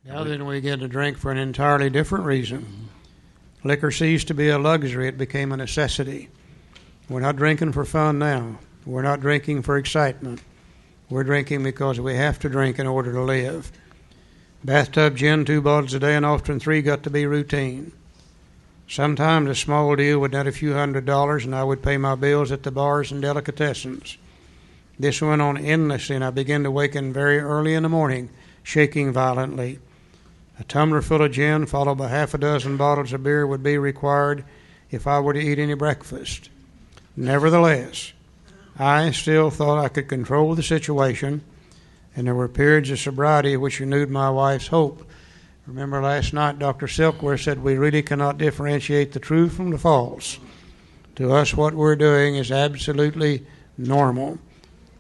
Now then we get to drink for an entirely different reason. Liquor ceased to be a luxury. It became a necessity. We're not drinking for fun now. We're not drinking for excitement. We're drinking because we have to drink in order to live. Bathtub gin, 2 bottles a day, and often 3 got to be routine. Sometimes a small deal would net a few $100s, and I would pay my bills at the bars and delicatessens. This went on endlessly, and I began to waken very early in the morning, shaking violently. A tumbler full of gin, followed by half a dozen bottles of beer, would be required if I were to eat any breakfast. Nevertheless, I still thought I could control the situation, and there were periods of sobriety which renewed my wife's hope. Remember last night, Dr. Silkworth said we really cannot differentiate the true from the false. To us, what we're doing is absolutely normal.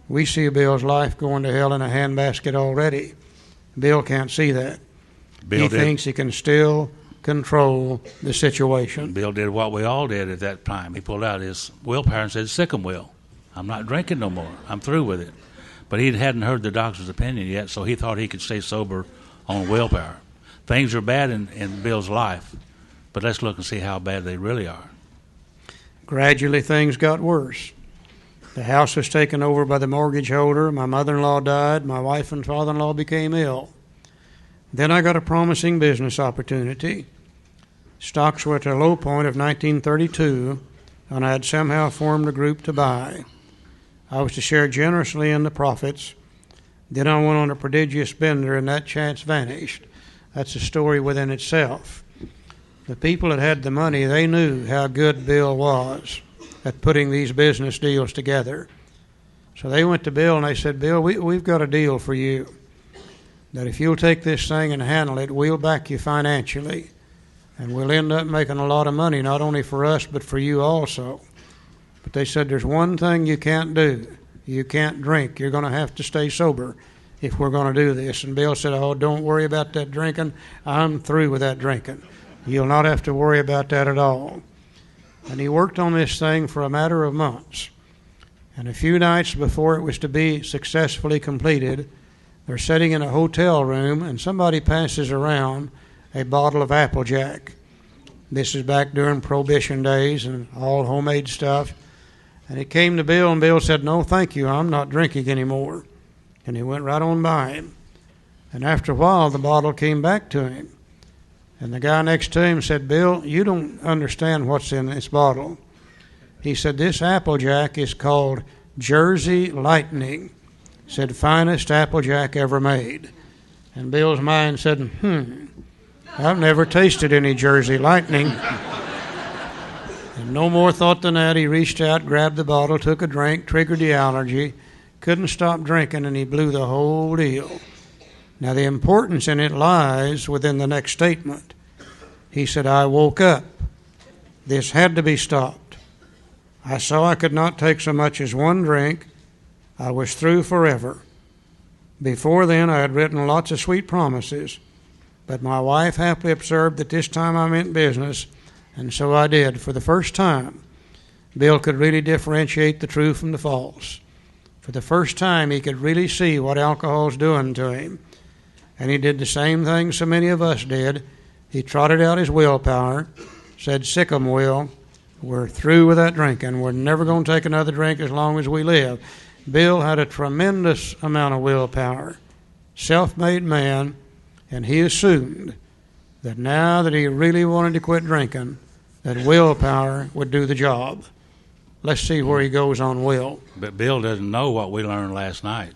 We see Bill's life going to hell in a handbasket already. Bill can't see that. He thinks he can still control the situation. Bill did what we all did at that time. He pulled out his willpower and said, "Sick 'em, Will. I'm not drinking no more. I'm through with it." But he hadn't heard the doctor's opinion yet, so he thought he could stay sober on willpower. Things are bad in Bill's life, but let's look and see how bad they really are. Gradually, things got worse. The house was taken over by the mortgage holder. My mother-in-law died. My wife and father-in-law became ill. Then I got a promising business opportunity. Stocks were at a low point of 1932, and I had somehow formed a group to buy. I was to share generously in the profits. Then I went on a prodigious bender, and that chance vanished. That's a story within itself. The people that had the money, they knew how good Bill was at putting these business deals together. So they went to Bill and they said, "Bill, we've got a deal for you. That if you'll take this thing and handle it, we'll back you financially. And we'll end up making a lot of money, not only for us, but for you also." But they said, "There's one thing you can't do. You can't drink. You're going to have to stay sober if we're going to do this." And Bill said, "Oh, don't worry about that drinking. I'm through with that drinking. You'll not have to worry about that at all." And he worked on this thing for a matter of months. And a few nights before it was to be successfully completed, they're sitting in a hotel room, and somebody passes around a bottle of Applejack. This is back during Prohibition days and all homemade stuff. And it came to Bill, and Bill said, "No, thank you, I'm not drinking anymore." And he went right on by him. And after a while, the bottle came back to him. And the guy next to him said, "Bill, you don't understand what's in this bottle." He said, "This Applejack is called Jersey Lightning." Said, "Finest Applejack ever made." And Bill's mind said, "I've never tasted any Jersey Lightning." And no more thought than that, he reached out, grabbed the bottle, took a drink, triggered the allergy, couldn't stop drinking, and he blew the whole deal. Now the importance in it lies within the next statement. He said, "I woke up. This had to be stopped. I saw I could not take so much as one drink. I was through forever. Before then, I had written lots of sweet promises, but my wife happily observed that this time I meant business, and so I did." For the first time, Bill could really differentiate the true from the false. For the first time, he could really see what alcohol's doing to him. And he did the same thing so many of us did. He trotted out his willpower, said, "Sick 'em, Will. We're through with that drinking. We're never going to take another drink as long as we live." Bill had a tremendous amount of willpower, self-made man, and he assumed that now that he really wanted to quit drinking, that willpower would do the job. Let's see where he goes on will. But Bill doesn't know what we learned last night,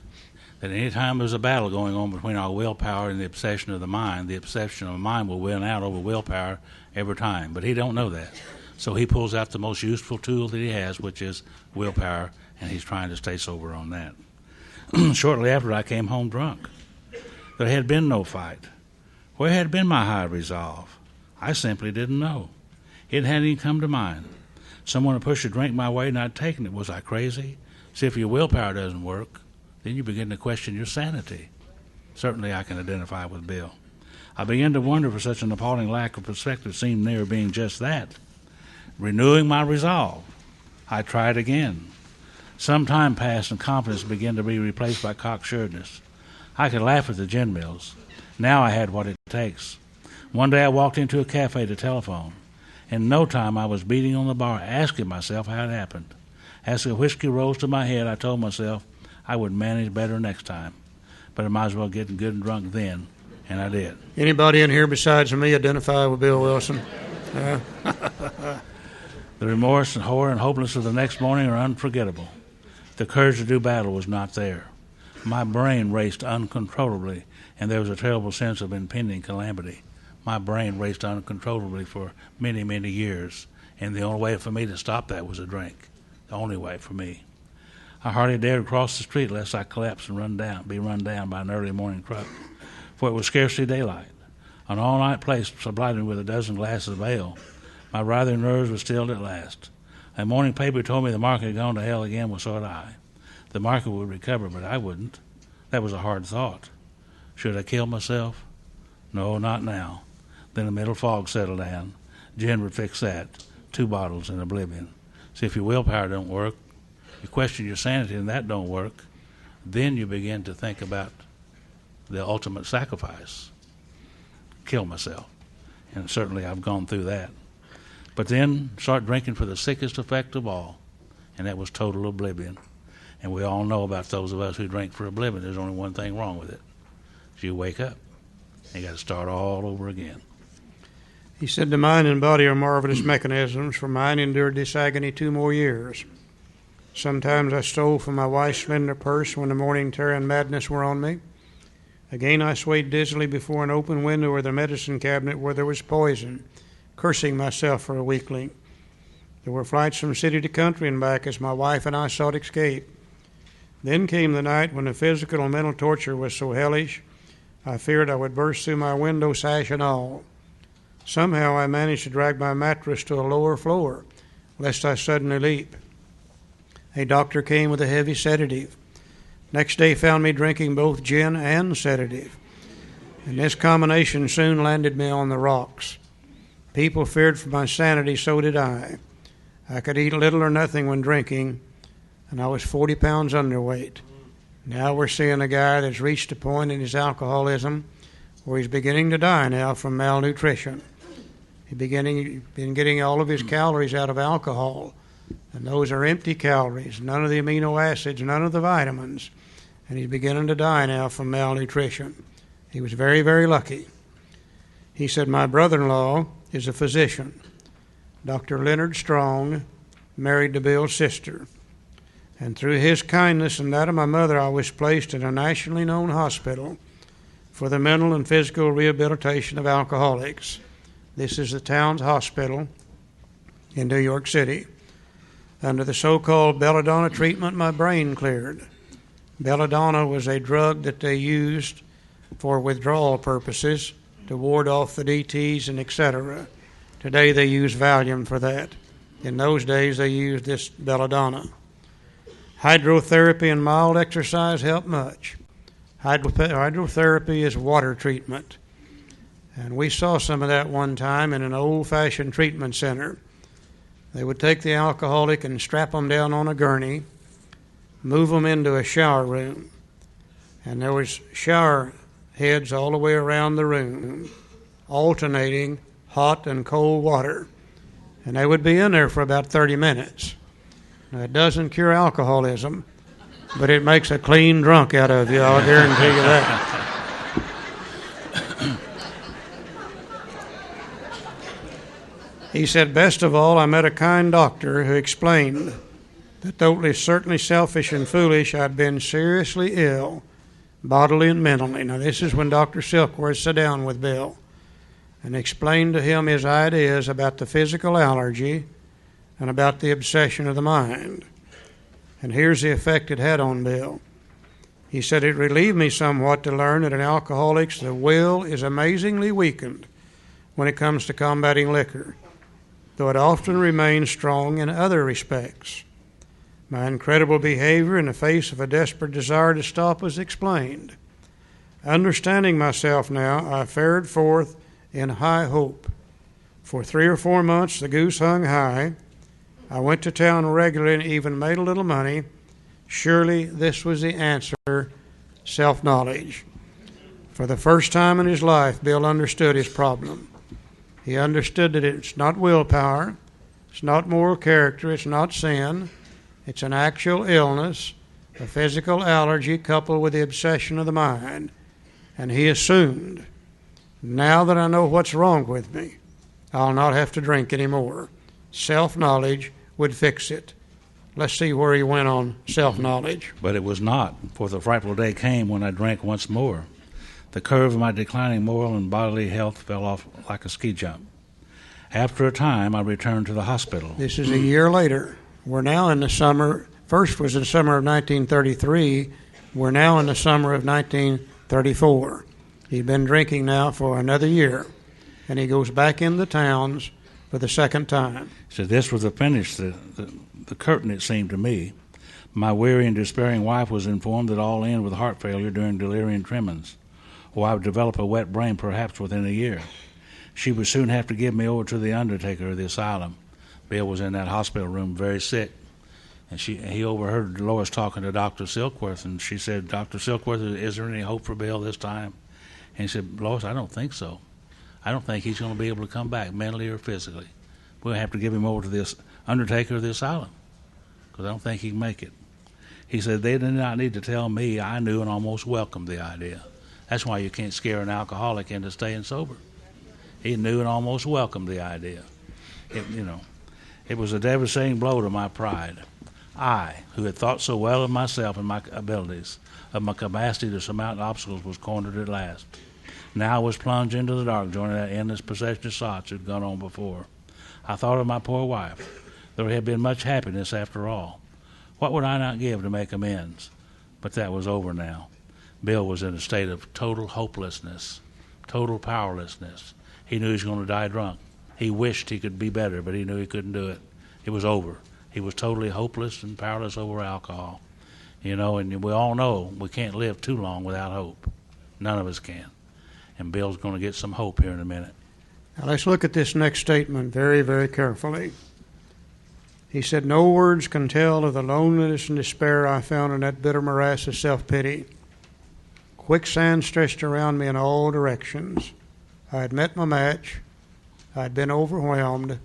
that any time there's a battle going on between our willpower and the obsession of the mind of the mind will win out over willpower every time. But he don't know that. So he pulls out the most useful tool that he has, which is willpower, and he's trying to stay sober on that. Shortly after, I came home drunk. There had been no fight. Where had been my high resolve? I simply didn't know. It hadn't even come to mind. Someone had pushed a drink my way and I'd taken it. Was I crazy? See, if your willpower doesn't work, then you begin to question your sanity. Certainly I can identify with Bill. I began to wonder if such an appalling lack of perspective seemed near being just that. Renewing my resolve, I tried again. Some time passed and confidence began to be replaced by cocksureness. I could laugh at the gin mills. Now I had what it takes. One day I walked into a cafe to telephone. In no time I was beating on the bar, asking myself how it happened. As the whiskey rose to my head, I told myself I would manage better next time. But I might as well get good and drunk then, and I did. Anybody in here besides me identify with Bill Wilson? The remorse and horror and hopelessness of the next morning are unforgettable. The courage to do battle was not there. My brain raced uncontrollably, and there was a terrible sense of impending calamity. My brain raced uncontrollably for many, many years, and the only way for me to stop that was a drink. The only way for me. I hardly dared cross the street lest I collapse and be run down by an early morning truck, for it was scarcely daylight. An all-night place supplied me with a dozen glasses of ale. My writhing nerves were stilled at last. A morning paper told me the market had gone to hell again, well, so had I. The market would recover, but I wouldn't. That was a hard thought. Should I kill myself? No, not now. Then a middle fog settled down. Gin would fix that. 2 bottles in oblivion. See, if your willpower don't work, you question your sanity and that don't work, then you begin to think about the ultimate sacrifice. Kill myself. And certainly I've gone through that. But then start drinking for the sickest effect of all, and that was total oblivion. And we all know about those of us who drink for oblivion, there's only one thing wrong with it. You wake up. You got to start all over again. He said, the mind and body are marvelous mechanisms, for mine endured this agony 2 more years. Sometimes I stole from my wife's slender purse when the morning terror and madness were on me. Again I swayed dizzily before an open window or the medicine cabinet where there was poison, cursing myself for a weakling. There were flights from city to country and back as my wife and I sought escape. Then came the night when the physical and mental torture was so hellish, I feared I would burst through my window sash and all. Somehow I managed to drag my mattress to a lower floor, lest I suddenly leap. A doctor came with a heavy sedative. Next day found me drinking both gin and sedative. And this combination soon landed me on the rocks. People feared for my sanity, so did I. I could eat little or nothing when drinking, and I was 40 pounds underweight. Now we're seeing a guy that's reached a point in his alcoholism where he's beginning to die now from malnutrition. He's been getting all of his calories out of alcohol, and those are empty calories, none of the amino acids, none of the vitamins, and he's beginning to die now from malnutrition. He was very, very lucky. He said, my brother-in-law is a physician. Dr. Leonard Strong married to Bill's sister. And through his kindness and that of my mother, I was placed in a nationally known hospital for the mental and physical rehabilitation of alcoholics. This is the Towns Hospital in New York City. Under the so-called belladonna treatment, my brain cleared. Belladonna was a drug that they used for withdrawal purposes to ward off the DTs and etc. Today they use Valium for that. In those days they used this belladonna. Hydrotherapy and mild exercise help much. Hydrotherapy is water treatment. And we saw some of that one time in an old-fashioned treatment center. They would take the alcoholic and strap them down on a gurney, move them into a shower room. And there was shower heads all the way around the room, alternating hot and cold water. And they would be in there for about 30 minutes. Now, it doesn't cure alcoholism, but it makes a clean drunk out of you, I'll guarantee you that. He said, best of all, I met a kind doctor who explained that though it was certainly selfish and foolish, I'd been seriously ill, bodily and mentally. Now, this is when Dr. Silkworth sat down with Bill and explained to him his ideas about the physical allergy and about the obsession of the mind. And here's the effect it had on Bill. He said, it relieved me somewhat to learn that in alcoholics the will is amazingly weakened when it comes to combating liquor, though it often remains strong in other respects. My incredible behavior in the face of a desperate desire to stop was explained. Understanding myself now, I fared forth in high hope. For 3 or 4 months the goose hung high. I went to town regularly and even made a little money. Surely this was the answer, self-knowledge. For the first time in his life, Bill understood his problem. He understood that it's not willpower, it's not moral character, it's not sin, it's an actual illness, a physical allergy coupled with the obsession of the mind. And he assumed, now that I know what's wrong with me, I'll not have to drink anymore. Self-knowledge would fix it. Let's see where he went on self-knowledge. But it was not, for the frightful day came when I drank once more. The curve of my declining moral and bodily health fell off like a ski jump. After a time, I returned to the hospital. This is a year later. We're now in the summer. First was the summer of 1933. We're now in the summer of 1934. He'd been drinking now for another year, and he goes back in the towns for the second time. So this was the finish, the curtain, it seemed to me. My weary and despairing wife was informed that all ended with heart failure during delirium tremens, or I would develop a wet brain perhaps within a year. She would soon have to give me over to the undertaker of the asylum. Bill was in that hospital room very sick, and he overheard Lois talking to Dr. Silkworth, and she said, Dr. Silkworth, is there any hope for Bill this time? And he said, Lois, I don't think so. I don't think he's going to be able to come back mentally or physically. We'll have to give him over to this undertaker of the asylum because I don't think he can make it. He said, they did not need to tell me. I knew and almost welcomed the idea. That's why you can't scare an alcoholic into staying sober. He knew and almost welcomed the idea. It was a devastating blow to my pride. I, who had thought so well of myself and my abilities, of my capacity to surmount obstacles, was cornered at last. Now I was plunged into the dark, joining that endless procession of sots that had gone on before. I thought of my poor wife. There had been much happiness after all. What would I not give to make amends? But that was over now. Bill was in a state of total hopelessness, total powerlessness. He knew he was going to die drunk. He wished he could be better, but he knew he couldn't do it. It was over. He was totally hopeless and powerless over alcohol. And we all know we can't live too long without hope. None of us can. And Bill's going to get some hope here in a minute. Now let's look at this next statement very, very carefully. He said, no words can tell of the loneliness and despair I found in that bitter morass of self-pity. Quicksand stretched around me in all directions. I had met my match. I had been overwhelmed.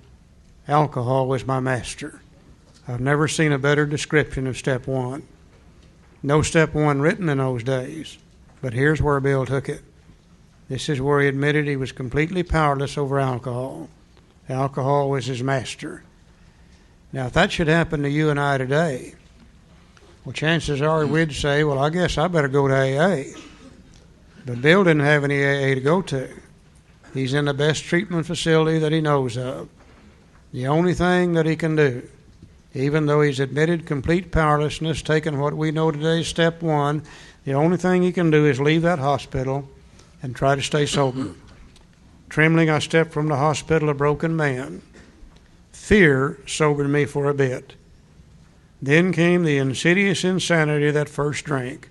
Alcohol was my master. I've never seen a better description of step one. No step one written in those days, but here's where Bill took it. This is where he admitted he was completely powerless over alcohol. Alcohol was his master. Now, if that should happen to you and I today, well, chances are we'd say, well, I guess I better go to AA. But Bill didn't have any AA to go to. He's in the best treatment facility that he knows of. The only thing that he can do, even though he's admitted complete powerlessness, taking what we know today is step one, the only thing he can do is leave that hospital and try to stay sober. Trembling, I stepped from the hospital a broken man. Fear sobered me for a bit. Then came the insidious insanity of that first drink.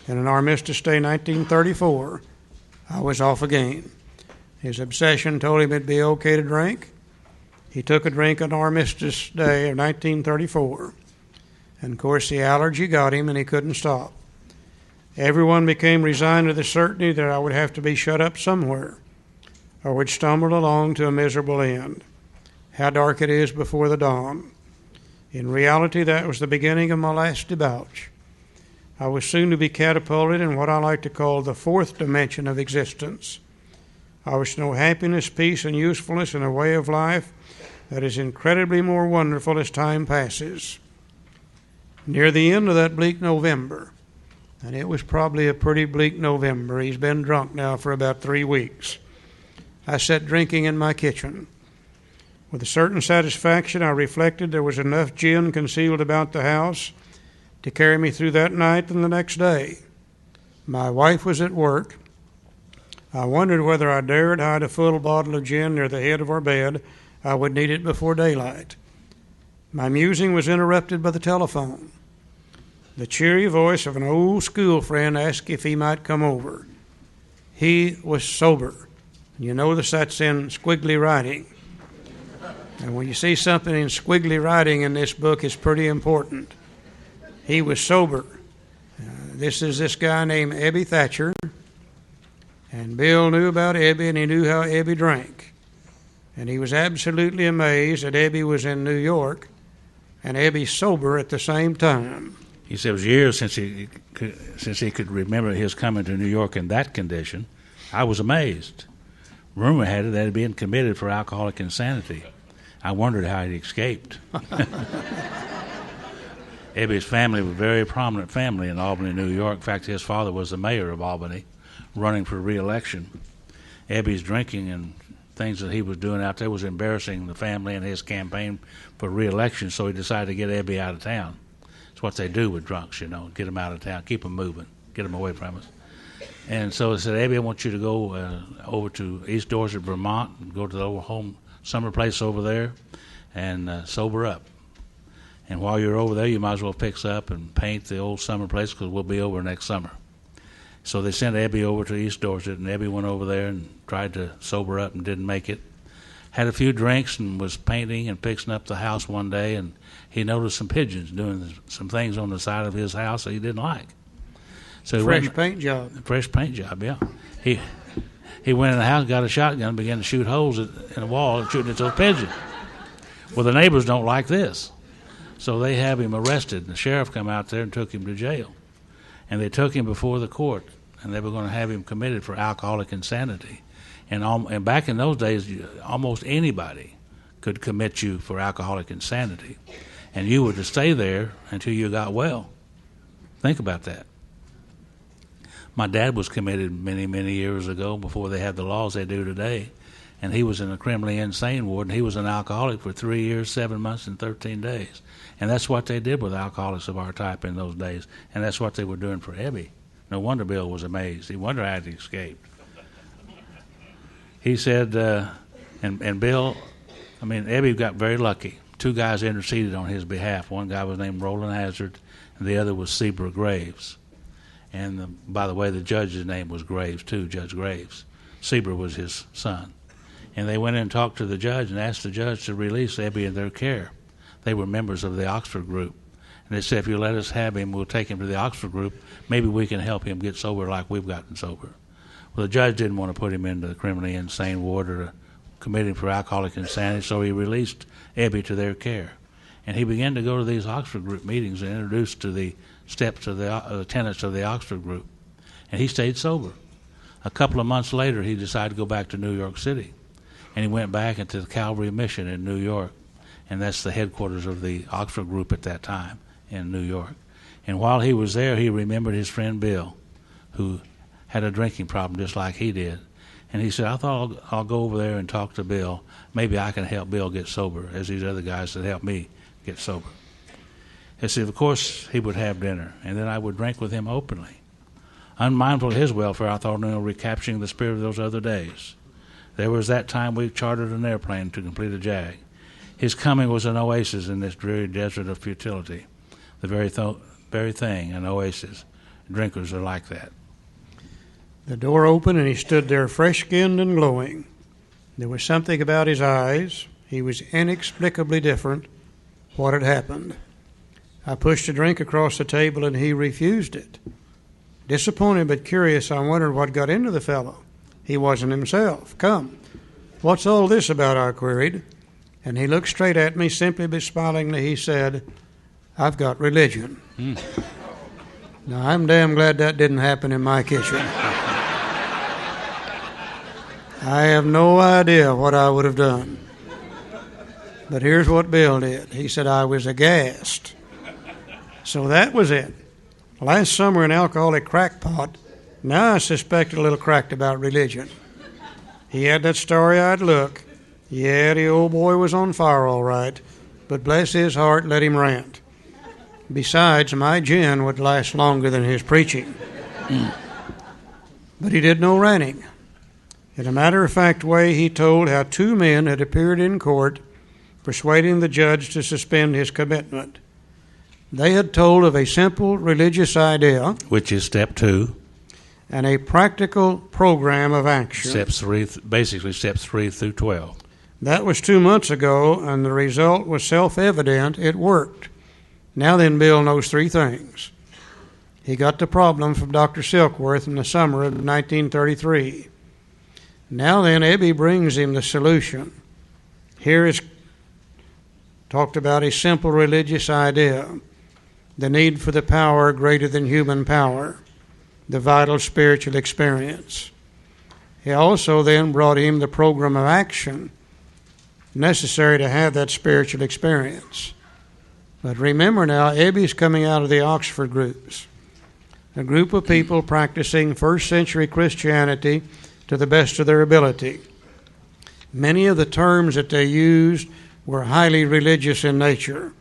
And in Armistice Day 1934, I was off again. His obsession told him it'd be okay to drink. He took a drink on Armistice Day of 1934. And of course the allergy got him and he couldn't stop. Everyone became resigned to the certainty that I would have to be shut up somewhere or would stumble along to a miserable end. How dark it is before the dawn. In reality, that was the beginning of my last debauch. I was soon to be catapulted in what I like to call the fourth dimension of existence. I was to know happiness, peace, and usefulness in a way of life that is incredibly more wonderful as time passes. Near the end of that bleak November, and it was probably a pretty bleak November, he's been drunk now for about 3 weeks, I sat drinking in my kitchen. With a certain satisfaction, I reflected there was enough gin concealed about the house to carry me through that night and the next day. My wife was at work. I wondered whether I dared hide a full bottle of gin near the head of our bed. I would need it before daylight. My musing was interrupted by the telephone. The cheery voice of an old school friend asked if he might come over. He was sober. You notice that's in squiggly writing. And when you see something in squiggly writing in this book, it's pretty important. He was sober. This is this guy named Ebby Thatcher. Bill knew about Ebby, and he knew how Ebby drank. And he was absolutely amazed that Ebby was in New York and Ebby sober at the same time. He said it was years since he could remember his coming to New York in that condition. I was amazed. Rumor had it that he'd been committed for alcoholic insanity. I wondered how he escaped. Ebby's family was a very prominent family in Albany, New York. In fact, his father was the mayor of Albany, running for re-election. Ebby's drinking and things that he was doing out there was embarrassing the family and his campaign for re-election, so he decided to get Ebby out of town. It's what they do with drunks, you know, get them out of town, keep them moving, get them away from us. And so he said, Ebby, I want you to go over to East Dorset, Vermont, and go to the old home summer place over there and sober up. And while you're over there, you might as well fix up and paint the old summer place because we'll be over next summer. So they sent Ebby over to East Dorset, and Ebby went over there and tried to sober up and didn't make it. Had a few drinks and was painting and fixing up the house one day, and he noticed some pigeons doing some things on the side of his house that he didn't like. So Fresh paint job, yeah. He went in the house, got a shotgun, and began to shoot holes in the wall and shooting at those pigeons. Well, the neighbors don't like this. So they have him arrested, and the sheriff come out there and took him to jail. And they took him before the court, and they were going to have him committed for alcoholic insanity. And back in those days, almost anybody could commit you for alcoholic insanity. And you were to stay there until you got well. Think about that. My dad was committed many, many years ago before they had the laws they do today. And he was in a criminally insane ward, and he was an alcoholic for 3 years, 7 months, and 13 days. And that's what they did with alcoholics of our type in those days. And that's what they were doing for Ebby. No wonder Bill was amazed. He wondered how he escaped. He said, and Bill, Ebby got very lucky. 2 guys interceded on his behalf. One guy was named Roland Hazard, and the other was Seaber Graves. And by the way, the judge's name was Graves, too, Judge Graves. Seaber was his son. And they went in and talked to the judge and asked the judge to release Ebby in their care. They were members of the Oxford group. And they said, if you let us have him, we'll take him to the Oxford group. Maybe we can help him get sober like we've gotten sober. Well, the judge didn't want to put him into the criminally insane ward or commit him for alcoholic insanity, so he released Ebby to their care. And he began to go to these Oxford group meetings and introduced to the steps of the tenets of the Oxford group. And he stayed sober. A couple of months later, he decided to go back to New York City. And he went back into the Calvary Mission in New York. And that's the headquarters of the Oxford group at that time in New York. And while he was there, he remembered his friend Bill, who had a drinking problem just like he did. And he said, I thought I'll go over there and talk to Bill. Maybe I can help Bill get sober, as these other guys had helped me get sober. He said, of course, he would have dinner, and then I would drink with him openly. Unmindful of his welfare, I thought, recapturing the spirit of those other days. There was that time we chartered an airplane to complete a jag. His coming was an oasis in this dreary desert of futility. The very thing, an oasis. Drinkers are like that. The door opened, and he stood there fresh-skinned and glowing. There was something about his eyes. He was inexplicably different. What had happened? I pushed a drink across the table, and he refused it. Disappointed but curious, I wondered what got into the fellow. He wasn't himself. Come, what's all this about? I queried. And he looked straight at me, simply but smilingly. He said, I've got religion. Now, I'm damn glad that didn't happen in my kitchen. I have no idea what I would have done. But here's what Bill did. He said, I was aghast. So that was it. Last summer, an alcoholic crackpot. Now I suspected a little cracked about religion. He had that starry-eyed look. Yeah, the old boy was on fire all right, but bless his heart, let him rant. Besides, my gin would last longer than his preaching. But he did no ranting. In a matter-of-fact way, he told how 2 men had appeared in court persuading the judge to suspend his commitment. They had told of a simple religious idea, which is step 2, and a practical program of action. Basically steps 3 through 12. That was 2 months ago, and the result was self-evident. It worked. Now then, Bill knows 3 things. He got the problem from Dr. Silkworth in the summer of 1933. Now then, Ebby brings him the solution. Here is talked about a simple religious idea, the need for the power greater than human power, the vital spiritual experience. He also then brought him the program of action necessary to have that spiritual experience. But remember now, Ebby's coming out of the Oxford groups, a group of people practicing first century Christianity to the best of their ability. Many of the terms that they used were highly religious in nature.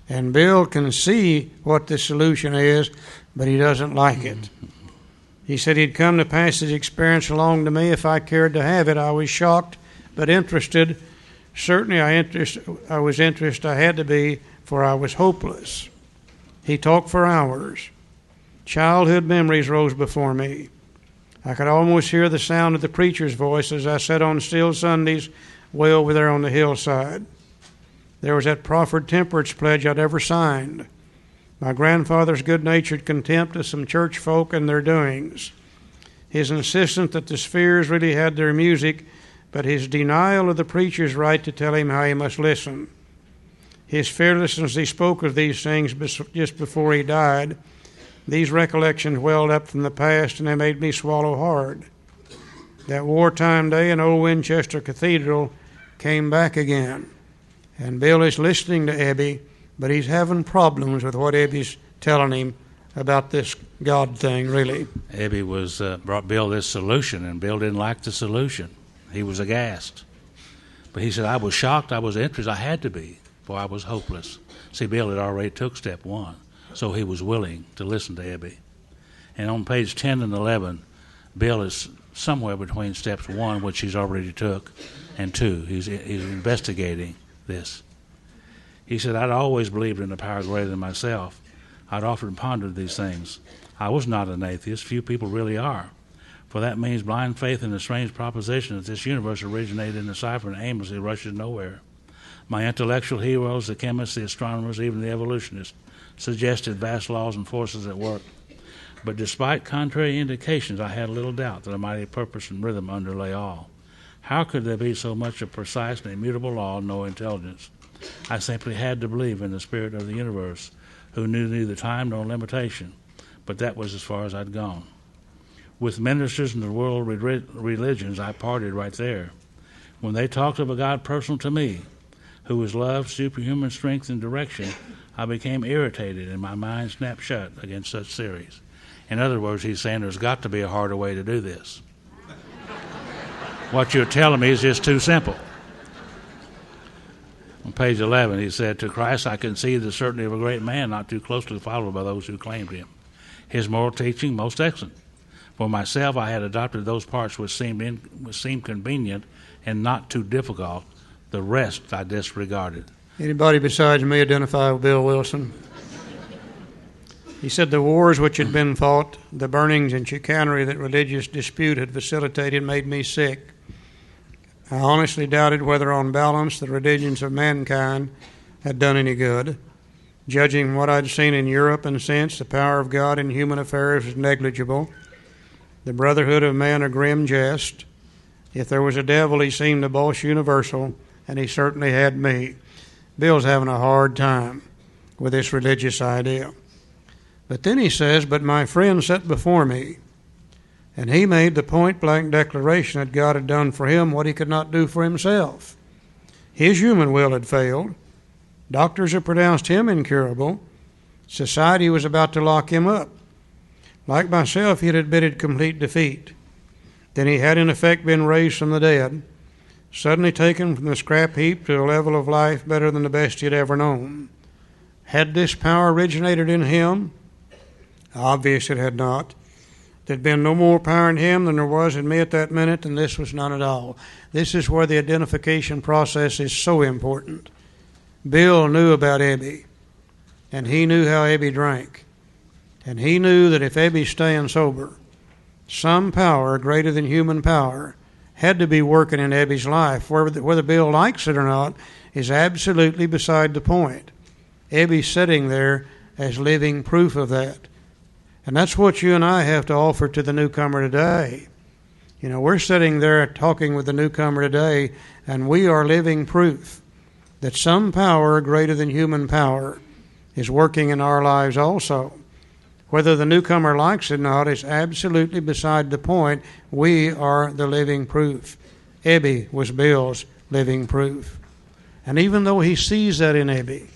And Bill can see what the solution is, but he doesn't like it. He said he'd come to pass his experience along to me if I cared to have it. I was shocked but interested. Certainly I was interested. I had to be, for I was hopeless. He talked for hours. Childhood memories rose before me. I could almost hear the sound of the preacher's voice as I sat on still Sundays way over there on the hillside. There was that proffered temperance pledge I'd ever signed. My grandfather's good-natured contempt of some church folk and their doings. His insistence that the spheres really had their music, but his denial of the preacher's right to tell him how he must listen. His fearlessness as he spoke of these things just before he died. These recollections welled up from the past, and they made me swallow hard. That wartime day in old Winchester Cathedral came back again. And Bill is listening to Ebby, but he's having problems with what Ebby's telling him about this God thing, really. Ebby brought Bill this solution, and Bill didn't like the solution. He was aghast. But he said, I was shocked, I was interested, I had to be, for I was hopeless. See, Bill had already took step one, so he was willing to listen to Ebby. And on page 10 and 11, Bill is somewhere between steps 1, which he's already took, and 2. He's investigating this. He said, I'd always believed in a power greater than myself. I'd often pondered these things. I was not an atheist. Few people really are. For that means blind faith in the strange proposition that this universe originated in the cipher and aimlessly rushes nowhere. My intellectual heroes, the chemists, the astronomers, even the evolutionists, suggested vast laws and forces at work. But despite contrary indications, I had little doubt that a mighty purpose and rhythm underlay all. How could there be so much of precise and immutable law and no intelligence? I simply had to believe in the spirit of the universe, who knew neither time nor limitation, but that was as far as I'd gone. With ministers in the world religions, I parted right there. When they talked of a God personal to me, who was love, superhuman strength, and direction, I became irritated and my mind snapped shut against such theories. In other words, he's saying there's got to be a harder way to do this. What you're telling me is just too simple. On page 11, he said, to Christ I concede the certainty of a great man, not too closely followed by those who claimed him. His moral teaching, most excellent. For myself, I had adopted those parts which seemed convenient and not too difficult. The rest I disregarded. Anybody besides me identify with Bill Wilson? He said the wars which had been fought, the burnings and chicanery that religious dispute had facilitated made me sick. I honestly doubted whether on balance the religions of mankind had done any good. Judging from what I'd seen in Europe and since, the power of God in human affairs was negligible. The brotherhood of man a grim jest. If there was a devil, he seemed the boss universal, and he certainly had me. Bill's having a hard time with this religious idea. But then he says, but my friend sat before me, and he made the point-blank declaration that God had done for him what he could not do for himself. His human will had failed. Doctors had pronounced him incurable. Society was about to lock him up. Like myself, he had admitted complete defeat. Then he had in effect been raised from the dead, suddenly taken from the scrap heap to a level of life better than the best he had ever known. Had this power originated in him? Obvious it had not. There had been no more power in him than there was in me at that minute, and this was none at all. This is where the identification process is so important. Bill knew about Ebby, and he knew how Ebby drank. And he knew that if Ebby's staying sober, some power greater than human power had to be working in Ebby's life. Whether Bill likes it or not is absolutely beside the point. Ebby's sitting there as living proof of that. And that's what you and I have to offer to the newcomer today. You know, we're sitting there talking with the newcomer today, and we are living proof that some power greater than human power is working in our lives also. Whether the newcomer likes it or not is absolutely beside the point. We are the living proof. Ebby was Bill's living proof. And even though he sees that in Ebby,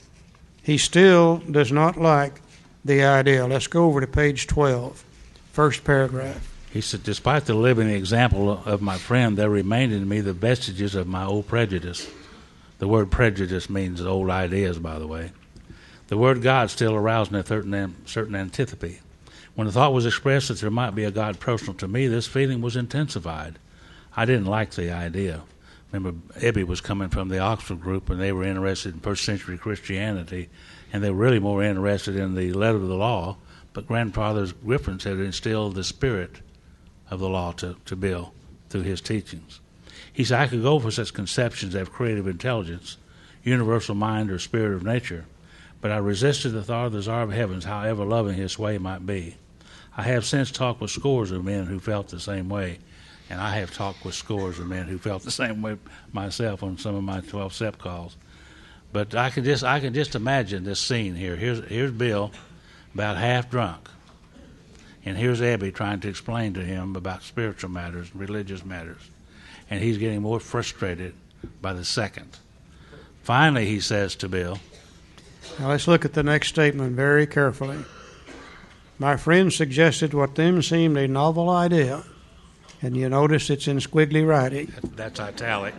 he still does not like the idea. Let's go over to page 12, first paragraph. He said, despite the living example of my friend, there remained in me the vestiges of my old prejudice. The word prejudice means old ideas, by the way. The word God still aroused in a certain antipathy. When the thought was expressed that there might be a God personal to me, this feeling was intensified. I didn't like the idea. Remember, Ebby was coming from the Oxford group, and they were interested in first century Christianity, and they were really more interested in the letter of the law, but Grandfather Griffin had instilled the spirit of the law to Bill through his teachings. He said, I could go for such conceptions of creative intelligence, universal mind, or spirit of nature, but I resisted the thought of the Tsar of Heavens, however loving his sway might be. I have since talked with scores of men who felt the same way, and I have talked with scores of men who felt the same way myself on some of my 12-step calls. But I can just imagine this scene here. Here's Bill, about half drunk, and here's Ebby trying to explain to him about spiritual matters, religious matters, and he's getting more frustrated by the second. Finally, he says to Bill, now let's look at the next statement very carefully. My friend suggested what then seemed a novel idea, and you notice it's in squiggly writing. That's italic.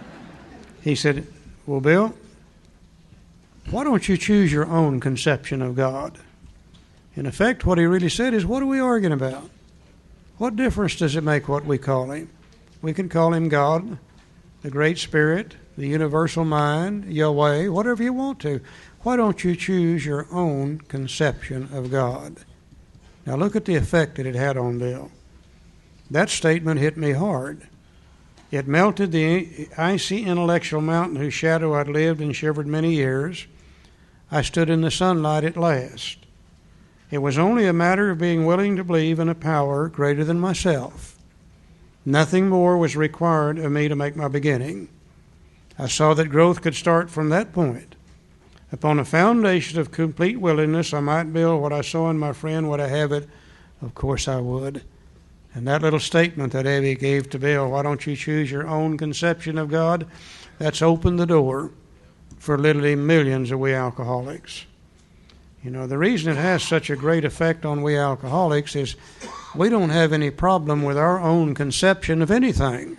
He said, well, Bill, why don't you choose your own conception of God? In effect, what he really said is, what are we arguing about? What difference does it make what we call him? We can call him God, the Great Spirit, the universal mind, Yahweh, whatever you want to. Why don't you choose your own conception of God? Now look at the effect that it had on Bill. That statement hit me hard. It melted the icy intellectual mountain whose shadow I'd lived and shivered many years. I stood in the sunlight at last. It was only a matter of being willing to believe in a power greater than myself. Nothing more was required of me to make my beginning. I saw that growth could start from that point. Upon a foundation of complete willingness, I might build what I saw in my friend. Would I have it? Of course I would. And that little statement that Ebby gave to Bill, why don't you choose your own conception of God? That's opened the door for literally millions of we alcoholics. You know, the reason it has such a great effect on we alcoholics is we don't have any problem with our own conception of anything.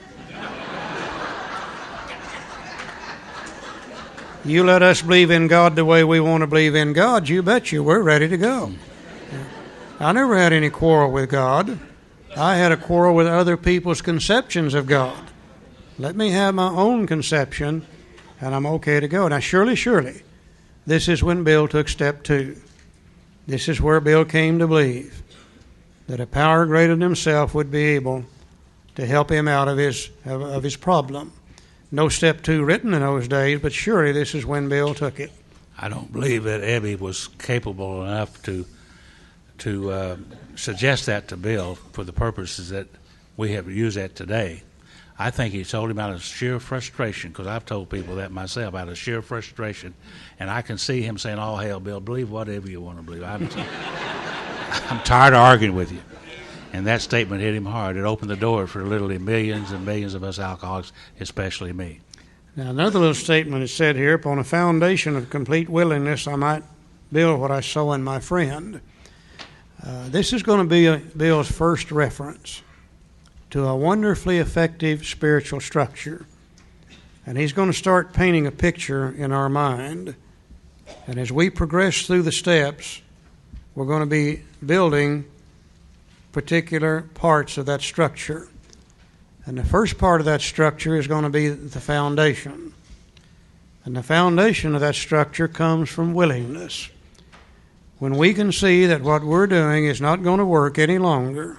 You let us believe in God the way we want to believe in God, you bet you we're ready to go. I never had any quarrel with God. I had a quarrel with other people's conceptions of God. Let me have my own conception, and I'm okay to go. Now, surely, this is when Bill took step 2. This is where Bill came to believe that a power greater than himself would be able to help him out of his problem. No step 2 written in those days, but surely this is when Bill took it. I don't believe that Ebby was capable enough to suggest that to Bill for the purposes that we have used that today. I think he told him out of sheer frustration, because I've told people that myself, out of sheer frustration, and I can see him saying, "Oh, hell, Bill, believe whatever you want to believe. I'm tired of arguing with you." And that statement hit him hard. It opened the door for literally millions and millions of us alcoholics, especially me. Now, another little statement is said here, upon a foundation of complete willingness, I might build what I saw in my friend. This is going to be Bill's first reference to a wonderfully effective spiritual structure. And he's going to start painting a picture in our mind. And as we progress through the steps, we're going to be building particular parts of that structure. And the first part of that structure is going to be the foundation. And the foundation of that structure comes from willingness. When we can see that what we're doing is not going to work any longer,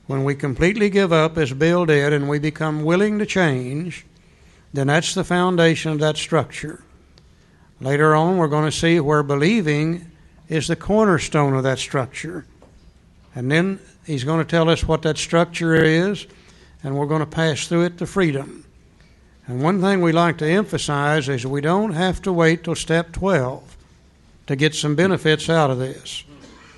when we completely give up as Bill did and we become willing to change, then that's the foundation of that structure. Later on, we're going to see where believing is the cornerstone of that structure. And then he's going to tell us what that structure is, and we're going to pass through it to freedom. And one thing we like to emphasize is we don't have to wait till step 12 to get some benefits out of this,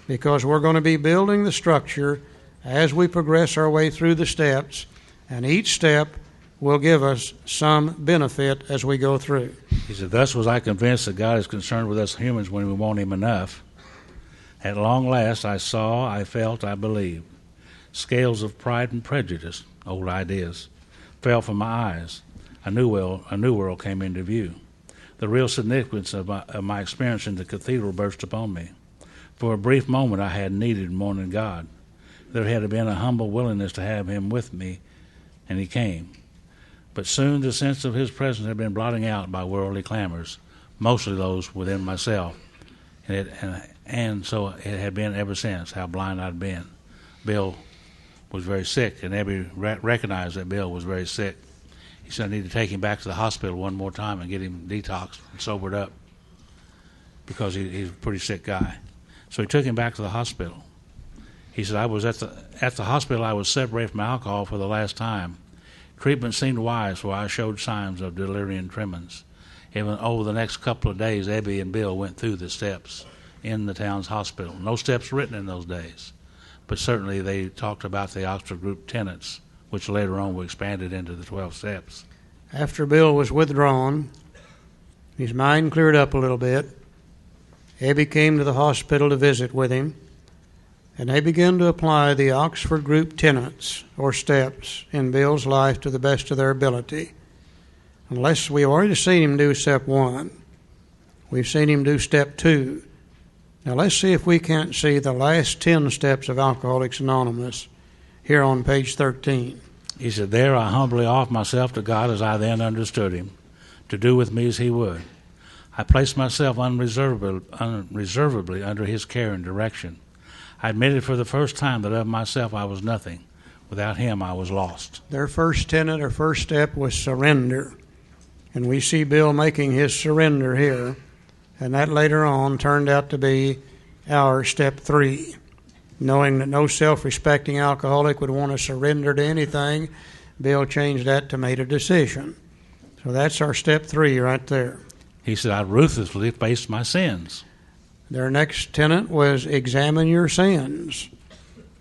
because we're going to be building the structure as we progress our way through the steps, and each step will give us some benefit as we go through. He said, thus was I convinced that God is concerned with us humans when we want him enough. At long last I saw, I felt, I believed. Scales of pride and prejudice, old ideas, fell from my eyes. A new world came into view. The real significance of my experience in the cathedral burst upon me. For a brief moment I had needed more than God. There had been a humble willingness to have him with me, and he came. But soon the sense of his presence had been blotting out by worldly clamors, mostly those within myself. And so it had been ever since, how blind I'd been. Bill was very sick, and Abby recognized that Bill was very sick. He said, I need to take him back to the hospital one more time and get him detoxed and sobered up, because he's a pretty sick guy. So he took him back to the hospital. He said, I was at the hospital, I was separated from alcohol for the last time. Treatment seemed wise, for I showed signs of delirium tremens. Even over the next couple of days, Abby and Bill went through the steps in the town's hospital. No steps written in those days, but certainly they talked about the Oxford Group tenets, which later on were expanded into the 12 steps. After Bill was withdrawn, his mind cleared up a little bit. Abby came to the hospital to visit with him, and they began to apply the Oxford Group tenets, or steps, in Bill's life to the best of their ability. Unless we've already seen him do step 1. We've seen him do step 2. Now let's see if we can't see the last 10 steps of Alcoholics Anonymous here on page 13. He said, there I humbly offer myself to God as I then understood him, to do with me as he would. I placed myself unreservedly under his care and direction. I admitted for the first time that of myself I was nothing. Without him I was lost. Their first tenet or first step was surrender. And we see Bill making his surrender here. And that later on turned out to be our step 3. Knowing that no self-respecting alcoholic would want to surrender to anything, Bill changed that to made a decision. So that's our step 3 right there. He said, I ruthlessly faced my sins. Their next tenet was examine your sins.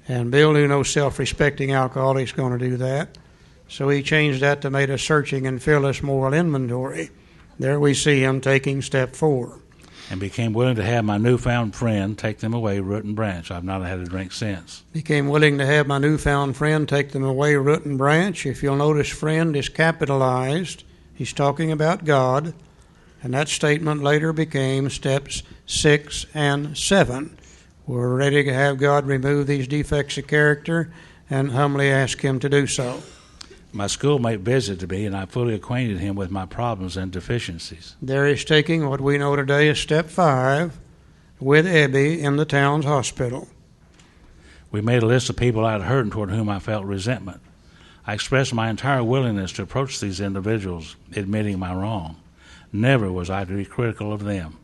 And Bill knew no self-respecting alcoholic is going to do that. So he changed that to made a searching and fearless moral inventory. There we see him taking step 4. And became willing to have my newfound friend take them away root and branch. I've not had a drink since. Became willing to have my newfound friend take them away root and branch. If you'll notice, friend is capitalized. He's talking about God. And that statement later became steps 6 and 7. We're ready to have God remove these defects of character and humbly ask him to do so. My schoolmate visited me, and I fully acquainted him with my problems and deficiencies. There is taking what we know today as step 5 with Abby in the town's hospital. We made a list of people I had hurt and toward whom I felt resentment. I expressed my entire willingness to approach these individuals, admitting my wrong. Never was I to be critical of them.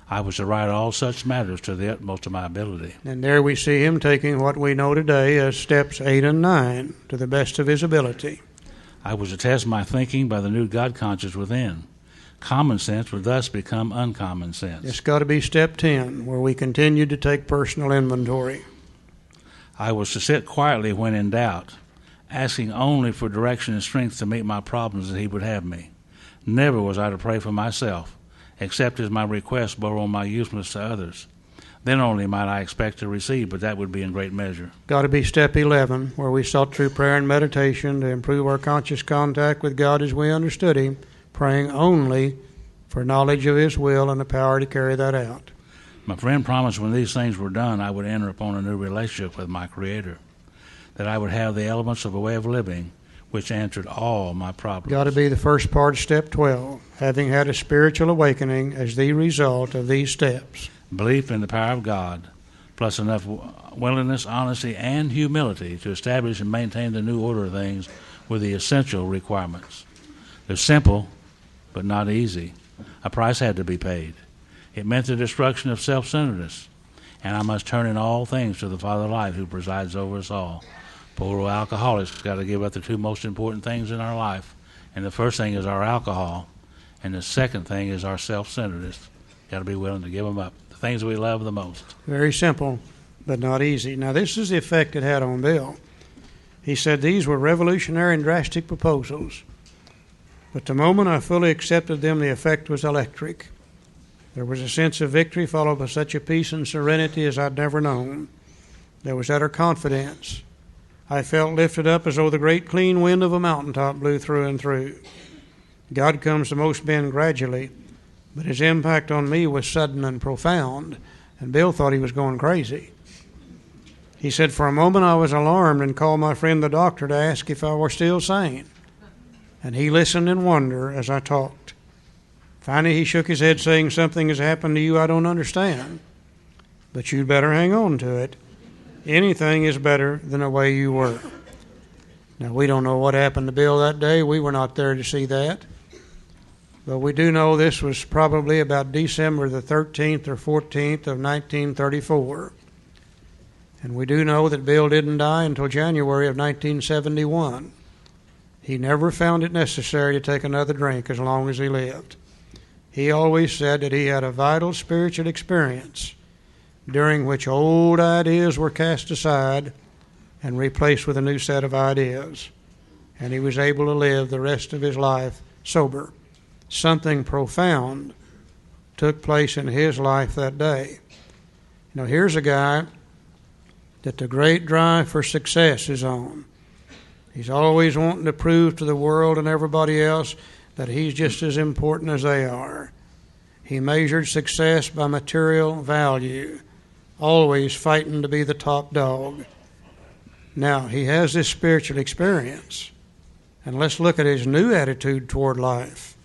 I was to write all such matters to the utmost of my ability. And there we see him taking what we know today as steps 8 and 9 to the best of his ability. I was to test my thinking by the new God conscience within. Common sense would thus become uncommon sense. It's got to be step 10, where we continue to take personal inventory. I was to sit quietly when in doubt, asking only for direction and strength to meet my problems as he would have me. Never was I to pray for myself, except as my request bore on my usefulness to others. Then only might I expect to receive, but that would be in great measure. Got to be step 11, where we sought through prayer and meditation to improve our conscious contact with God as we understood him, praying only for knowledge of his will and the power to carry that out. My friend promised when these things were done, I would enter upon a new relationship with my Creator, that I would have the elements of a way of living which answered all my problems. Got to be the first part of step 12, having had a spiritual awakening as the result of these steps. Belief in the power of God, plus enough willingness, honesty, and humility to establish and maintain the new order of things were the essential requirements. They're simple, but not easy. A price had to be paid. It meant the destruction of self-centeredness, and I must turn in all things to the Father of life who presides over us all. Poor old alcoholics got to give up the two most important things in our life. And the first thing is our alcohol, and the second thing is our self-centeredness. Got to be willing to give them up. The things we love the most. Very simple, but not easy. Now, this is the effect it had on Bill. He said these were revolutionary and drastic proposals. But the moment I fully accepted them, the effect was electric. There was a sense of victory followed by such a peace and serenity as I'd never known. There was utter confidence. I felt lifted up as though the great clean wind of a mountaintop blew through and through. God comes to most men gradually, but his impact on me was sudden and profound, and Bill thought he was going crazy. He said, for a moment I was alarmed and called my friend the doctor to ask if I were still sane. And he listened in wonder as I talked. Finally, he shook his head, saying, something has happened to you I don't understand, but you'd better hang on to it. Anything is better than the way you were. Now, we don't know what happened to Bill that day. We were not there to see that. But we do know this was probably about December the 13th or 14th of 1934. And we do know that Bill didn't die until January of 1971. He never found it necessary to take another drink as long as he lived. He always said that he had a vital spiritual experience during which old ideas were cast aside and replaced with a new set of ideas. And he was able to live the rest of his life sober. Something profound took place in his life that day. Now, here's a guy that the great drive for success is on. He's always wanting to prove to the world and everybody else that he's just as important as they are. He measured success by material value, always fighting to be the top dog. Now, he has this spiritual experience, and let's look at his new attitude toward life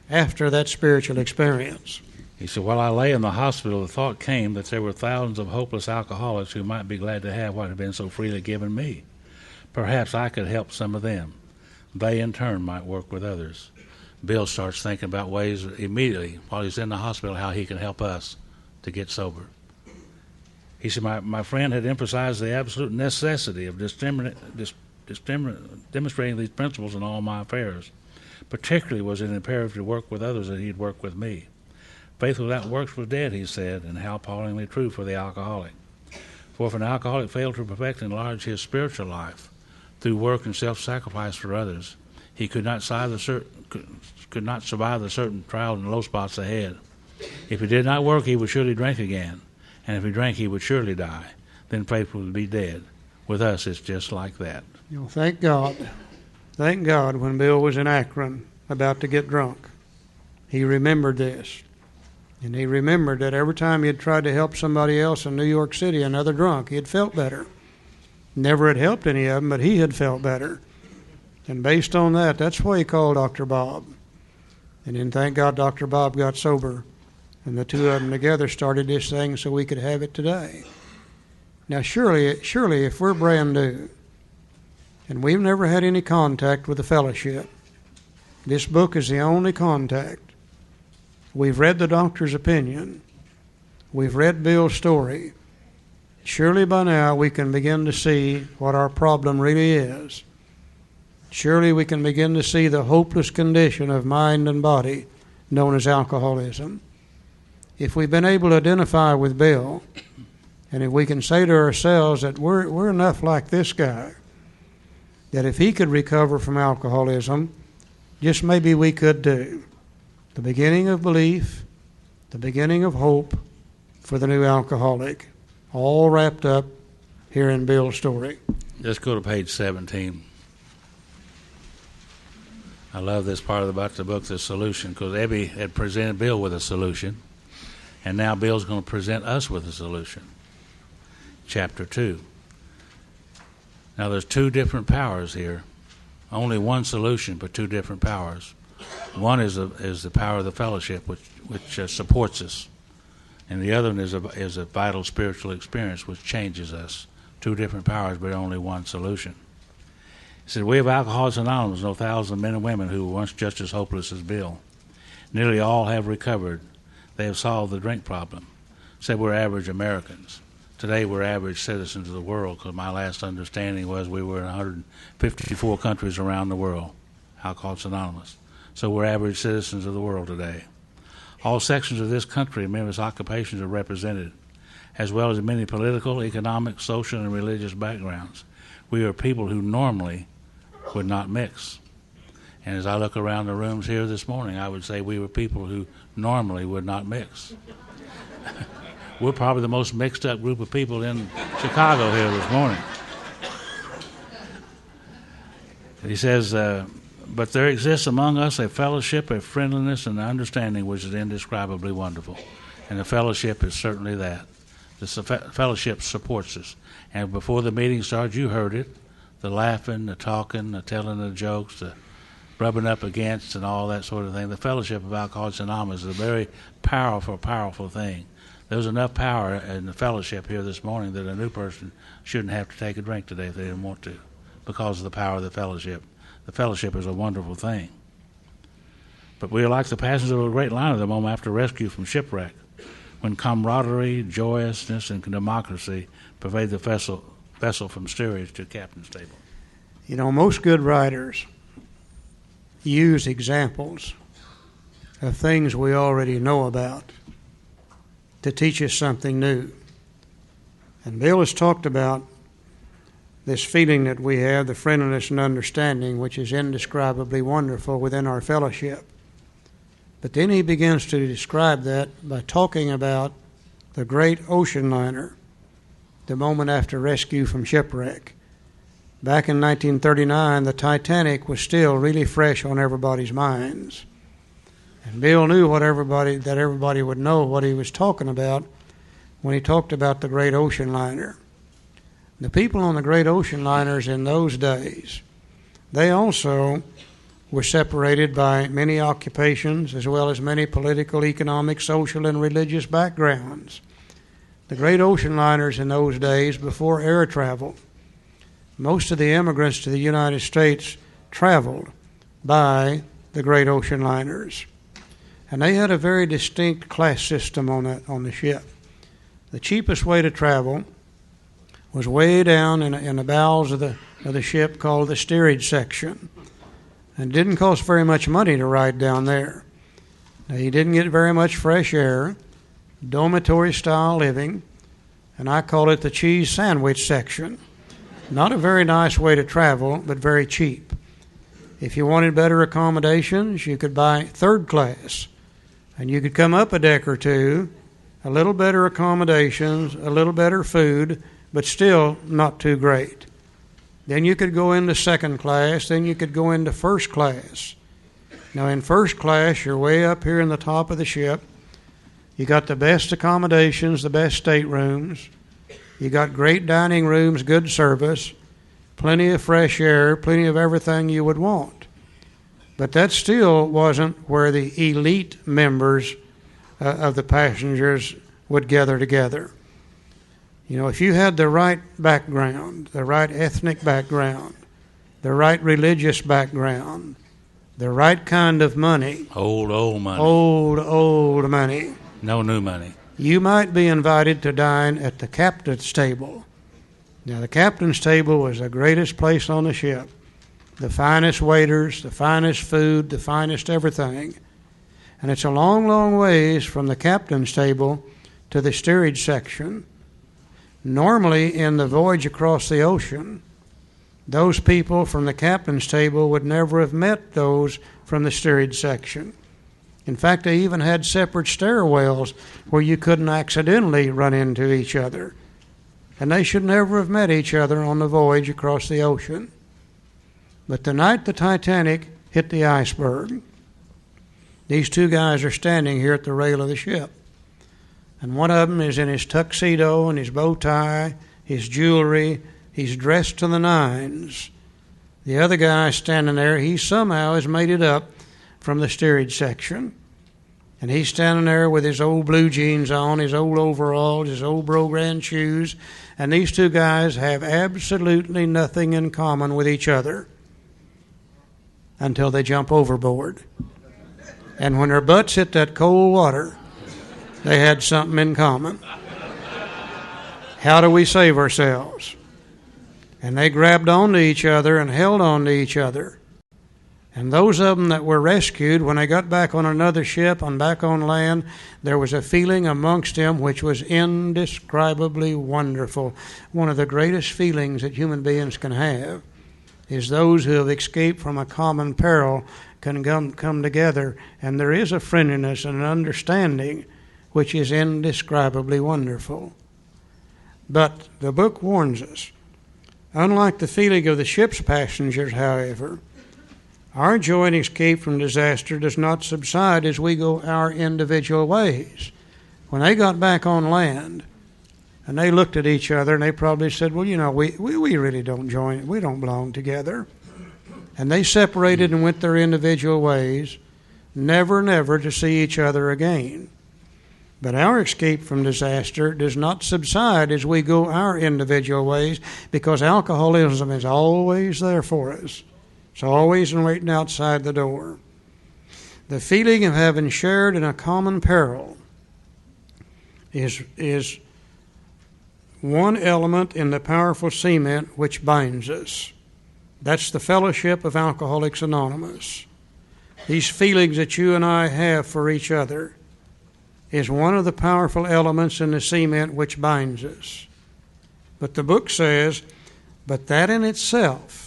after that spiritual experience. He said, while I lay in the hospital, the thought came that there were thousands of hopeless alcoholics who might be glad to have what had been so freely given me. Perhaps I could help some of them. They, in turn, might work with others. Bill starts thinking about ways immediately while he's in the hospital how he can help us to get sober. He said, my friend had emphasized the absolute necessity of demonstrating these principles in all my affairs. Particularly was it imperative to work with others as he'd worked with me. Faith without works was dead, he said, and how appallingly true for the alcoholic. For if an alcoholic failed to perfect and enlarge his spiritual life through work and self-sacrifice for others, he could not survive the certain trials and low spots ahead. If he did not work, he would surely drink again, and if he drank, he would surely die. Then faith would be dead. With us, it's just like that. You know, thank God when Bill was in Akron about to get drunk, he remembered this. And he remembered that every time he had tried to help somebody else in New York City, another drunk, he had felt better. Never had helped any of them, but he had felt better. And based on that, that's why he called Dr. Bob. And then thank God Dr. Bob got sober, and the two of them together started this thing so we could have it today. Now, surely, if we're brand new, and we've never had any contact with the fellowship, this book is the only contact. We've read the doctor's opinion. We've read Bill's story. Surely by now we can begin to see what our problem really is. Surely we can begin to see the hopeless condition of mind and body known as alcoholism. If we've been able to identify with Bill, and if we can say to ourselves that we're enough like this guy, that if he could recover from alcoholism, just maybe we could too. The beginning of belief, the beginning of hope for the new alcoholic, all wrapped up here in Bill's story. Let's go to page 17. I love this part about the book, The Solution, because Ebby had presented Bill with a solution, and now Bill's going to present us with a solution. Chapter 2. Now there's two different powers here. Only one solution, but two different powers. One is the power of the fellowship, which supports us, and the other one is a vital spiritual experience, which changes us. Two different powers, but only one solution. He said, we of Alcoholics Anonymous know thousands of men and women who were once just as hopeless as Bill. Nearly all have recovered. They have solved the drink problem. Said we're average Americans. Today we're average citizens of the world, because my last understanding was we were in 154 countries around the world, Alcoholics Anonymous. So we're average citizens of the world today. All sections of this country and members' occupations are represented, as well as many political, economic, social, and religious backgrounds. We are people who normally would not mix. And as I look around the rooms here this morning, I would say we were people who normally would not mix. We're probably the most mixed up group of people in Chicago here this morning. He says, but there exists among us a fellowship, a friendliness, and an understanding which is indescribably wonderful. And the fellowship is certainly that. The fellowship supports us. And before the meeting starts, you heard it, the laughing, the talking, the telling of jokes, the rubbing up against and all that sort of thing. The fellowship of Alcoholics Anonymous is a very powerful, powerful thing. There's enough power in the fellowship here this morning that a new person shouldn't have to take a drink today if they didn't want to, because of the power of the fellowship. The fellowship is a wonderful thing. But we are like the passengers of a great liner the moment after rescue from shipwreck, when camaraderie, joyousness, and democracy pervade the vessel from steerage to captain's table. You know, most good writers use examples of things we already know about to teach us something new. And Bill has talked about this feeling that we have, the friendliness and understanding, which is indescribably wonderful within our fellowship. But then he begins to describe that by talking about the great ocean liner, the moment after rescue from shipwreck. Back in 1939, the Titanic was still really fresh on everybody's minds. And Bill knew that everybody would know what he was talking about when he talked about the great ocean liner. The people on the great ocean liners in those days, they also were separated by many occupations as well as many political, economic, social, and religious backgrounds. The great ocean liners in those days, before air travel, most of the immigrants to the United States traveled by the great ocean liners. And they had a very distinct class system on the ship. The cheapest way to travel was way down in the bowels of the ship, called the steerage section. And it didn't cost very much money to ride down there. Now, you didn't get very much fresh air, dormitory-style living, and I call it the cheese sandwich section. Not a very nice way to travel, but very cheap. If you wanted better accommodations, you could buy third class, and you could come up a deck or two, a little better accommodations, a little better food, but still not too great. Then you could go into second class, then you could go into first class. Now in first class, you're way up here in the top of the ship. You got the best accommodations, the best staterooms. You got great dining rooms, good service, plenty of fresh air, plenty of everything you would want. But that still wasn't where the elite members of the passengers would gather together. You know, if you had the right background, the right ethnic background, the right religious background, the right kind of money. Old money. Old money. No new money. You might be invited to dine at the captain's table. Now, the captain's table was the greatest place on the ship. The finest waiters, the finest food, the finest everything. And it's a long, long ways from the captain's table to the steerage section. Normally, in the voyage across the ocean, those people from the captain's table would never have met those from the steerage section. In fact, they even had separate stairwells where you couldn't accidentally run into each other. And they should never have met each other on the voyage across the ocean. But the night the Titanic hit the iceberg, these two guys are standing here at the rail of the ship. And one of them is in his tuxedo and his bow tie, his jewelry. He's dressed to the nines. The other guy standing there, he somehow has made it up from the steerage section. And he's standing there with his old blue jeans on, his old overalls, his old Brogran shoes. And these two guys have absolutely nothing in common with each other until they jump overboard. And when their butts hit that cold water, they had something in common. How do we save ourselves? And they grabbed on to each other and held on to each other. And those of them that were rescued, when they got back on another ship and back on land, there was a feeling amongst them which was indescribably wonderful. One of the greatest feelings that human beings can have is those who have escaped from a common peril can come together, and there is a friendliness and an understanding which is indescribably wonderful. But the book warns us, unlike the feeling of the ship's passengers, however, our joy and escape from disaster does not subside as we go our individual ways. When they got back on land, and they looked at each other, and they probably said, well, we really don't join, we don't belong together. And they separated and went their individual ways, never to see each other again. But our escape from disaster does not subside as we go our individual ways, because alcoholism is always there for us. It's always waiting outside the door. The feeling of having shared in a common peril is one element in the powerful cement which binds us. That's the fellowship of Alcoholics Anonymous. These feelings that you and I have for each other is one of the powerful elements in the cement which binds us. But the book says, but that in itself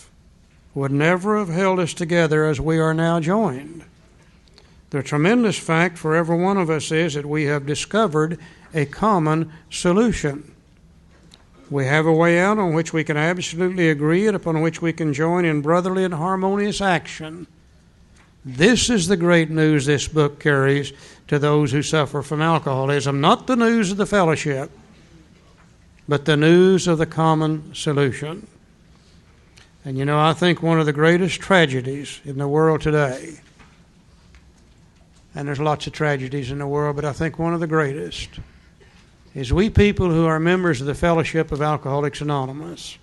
would never have held us together as we are now joined. The tremendous fact for every one of us is that we have discovered a common solution. We have a way out on which we can absolutely agree and upon which we can join in brotherly and harmonious action. This is the great news this book carries to those who suffer from alcoholism. Not the news of the fellowship, but the news of the common solution. And I think one of the greatest tragedies in the world today, and there's lots of tragedies in the world, but I think one of the greatest, is we people who are members of the Fellowship of Alcoholics Anonymous,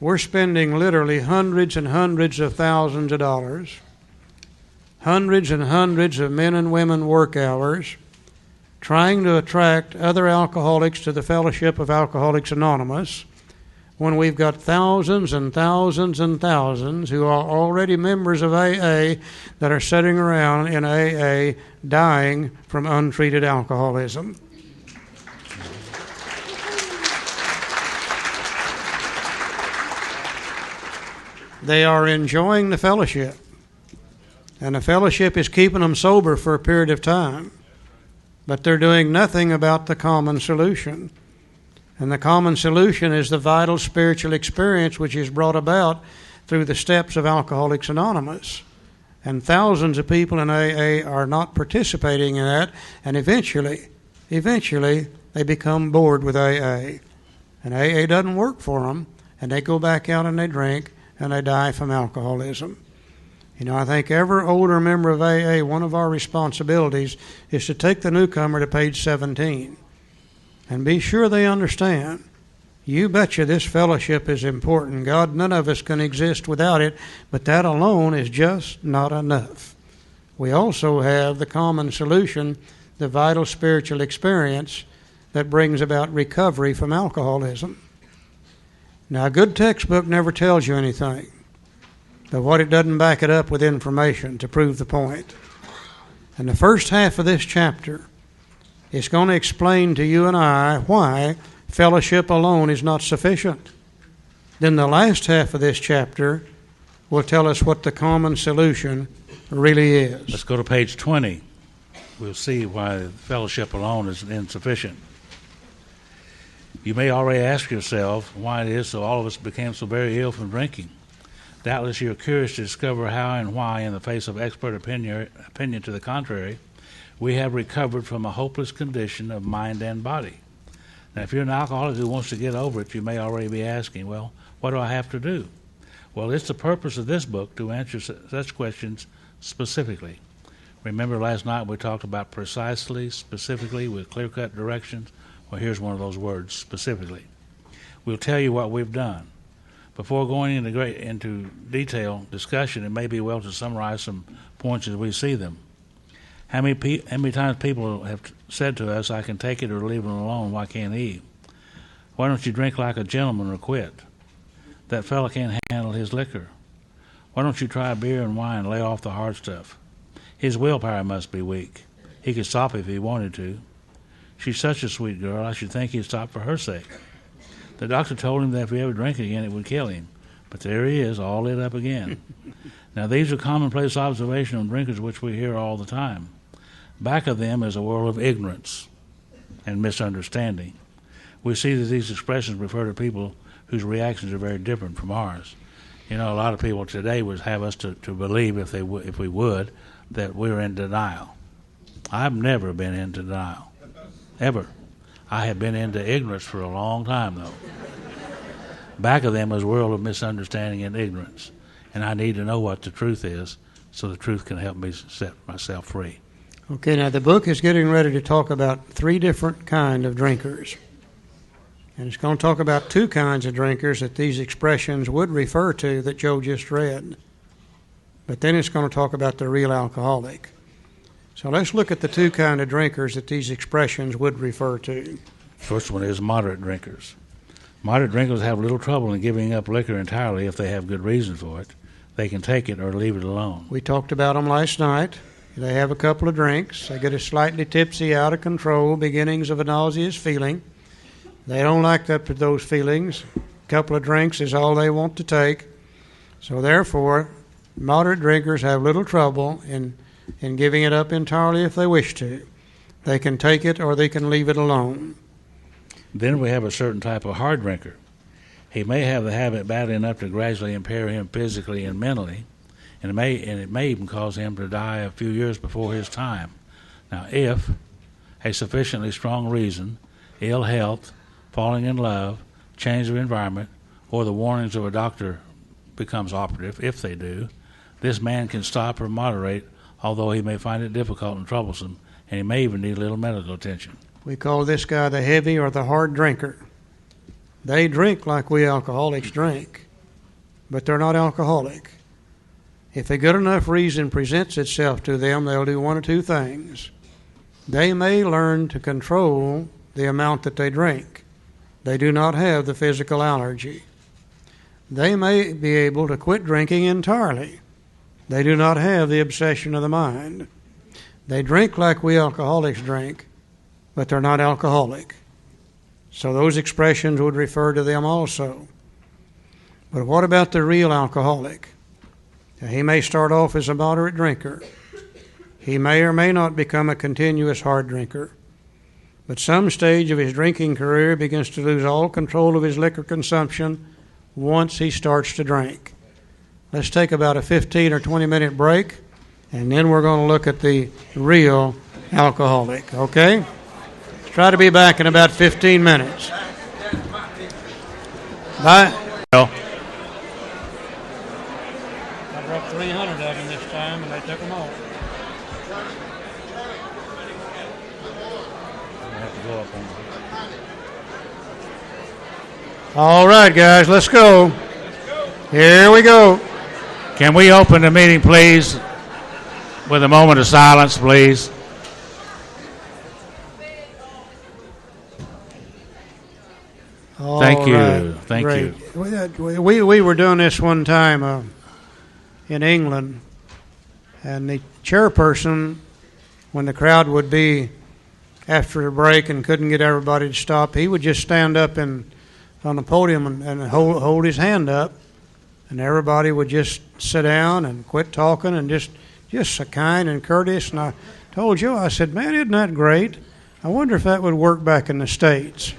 we're spending literally hundreds and hundreds of thousands of dollars, hundreds and hundreds of men and women work hours, trying to attract other alcoholics to the Fellowship of Alcoholics Anonymous, when we've got thousands and thousands and thousands who are already members of AA that are sitting around in AA dying from untreated alcoholism. They are enjoying the fellowship, and the fellowship is keeping them sober for a period of time, but they're doing nothing about the common solution. And the common solution is the vital spiritual experience which is brought about through the steps of Alcoholics Anonymous. And thousands of people in AA are not participating in that, and eventually they become bored with AA. And AA doesn't work for them, and they go back out and they drink, and they die from alcoholism. I think every older member of AA, one of our responsibilities is to take the newcomer to page 17 and be sure they understand. You betcha this fellowship is important. God, none of us can exist without it, but that alone is just not enough. We also have the common solution, the vital spiritual experience that brings about recovery from alcoholism. Now, a good textbook never tells you anything, but what it doesn't back it up with information to prove the point. And the first half of this chapter is going to explain to you and I why fellowship alone is not sufficient. Then the last half of this chapter will tell us what the common solution really is. Let's go to page 20. We'll see why fellowship alone is insufficient. You may already ask yourself why it is so all of us became so very ill from drinking. Doubtless you're curious to discover how and why, in the face of expert opinion to the contrary, we have recovered from a hopeless condition of mind and body. Now, if you're an alcoholic who wants to get over it, you may already be asking, well, what do I have to do? Well, it's the purpose of this book to answer such questions specifically. Remember last night we talked about precisely, specifically, with clear-cut directions? Well, here's one of those words, specifically. We'll tell you what we've done. Before going into detailed discussion, it may be well to summarize some points as we see them. How many times people have said to us, I can take it or leave it alone, why can't he? Why don't you drink like a gentleman or quit? That fella can't handle his liquor. Why don't you try beer and wine and lay off the hard stuff? His willpower must be weak. He could stop if he wanted to. She's such a sweet girl, I should think he'd stop for her sake. The doctor told him that if he ever drank again, it would kill him. But there he is, all lit up again. Now, these are commonplace observations of drinkers which we hear all the time. Back of them is a world of ignorance and misunderstanding. We see that these expressions refer to people whose reactions are very different from ours. You know, a lot of people today would have us to believe, if we would, that we're in denial. I've never been into denial, ever. I have been into ignorance for a long time, though. Back of them is a world of misunderstanding and ignorance, and I need to know what the truth is so the truth can help me set myself free. Okay, now the book is getting ready to talk about 3 different kinds of drinkers. And it's going to talk about 2 kinds of drinkers that these expressions would refer to that Joe just read. But then it's going to talk about the real alcoholic. So let's look at the 2 kinds of drinkers that these expressions would refer to. First one is moderate drinkers. Moderate drinkers have little trouble in giving up liquor entirely if they have good reason for it. They can take it or leave it alone. We talked about them last night. They have a couple of drinks. They get a slightly tipsy, out of control, beginnings of a nauseous feeling. They don't like those feelings. A couple of drinks is all they want to take. So therefore, moderate drinkers have little trouble in giving it up entirely if they wish to. They can take it or they can leave it alone. Then we have a certain type of hard drinker. He may have the habit badly enough to gradually impair him physically and mentally, and it may even cause him to die a few years before his time. Now, if a sufficiently strong reason, ill health, falling in love, change of environment, or the warnings of a doctor becomes operative, if they do, this man can stop or moderate, although he may find it difficult and troublesome, and he may even need a little medical attention. We call this guy the heavy or the hard drinker. They drink like we alcoholics drink, but they're not alcoholic. If a good enough reason presents itself to them, they'll do one of 2 things. They may learn to control the amount that they drink. They do not have the physical allergy. They may be able to quit drinking entirely. They do not have the obsession of the mind. They drink like we alcoholics drink, but they're not alcoholic. So those expressions would refer to them also. But what about the real alcoholic? He may start off as a moderate drinker. He may or may not become a continuous hard drinker. But some stage of his drinking career begins to lose all control of his liquor consumption once he starts to drink. Let's take about a 15 or 20-minute break, and then we're going to look at the real alcoholic, okay? Let's try to be back in about 15 minutes. Bye. Well, I dropped 300 of them this time, and they took them all. All right, guys, let's go. Here we go. can we open the meeting, please, with a moment of silence, please? Thank you. Thank Great. you. We were doing this one time in England, and the chairperson, when the crowd would be after a break and couldn't get everybody to stop, he would just stand up on the podium and hold his hand up, and everybody would just sit down and quit talking and just so kind and courteous. And I told Joe, I said, man, isn't that great? I wonder if that would work back in the States.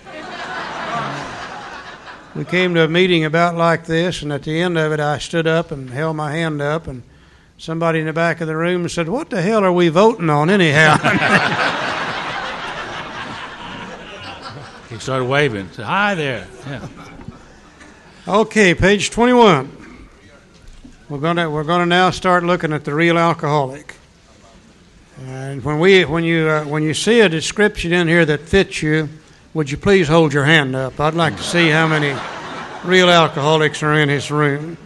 We came to a meeting about like this, and at the end of it, I stood up and held my hand up, and somebody in the back of the room said, what the hell are we voting on anyhow? He started waving. Said, hi there. Yeah. Okay, page 21. We're gonna now start looking at the real alcoholic. And when you see a description in here that fits you, would you please hold your hand up? I'd like to see how many real alcoholics are in this room.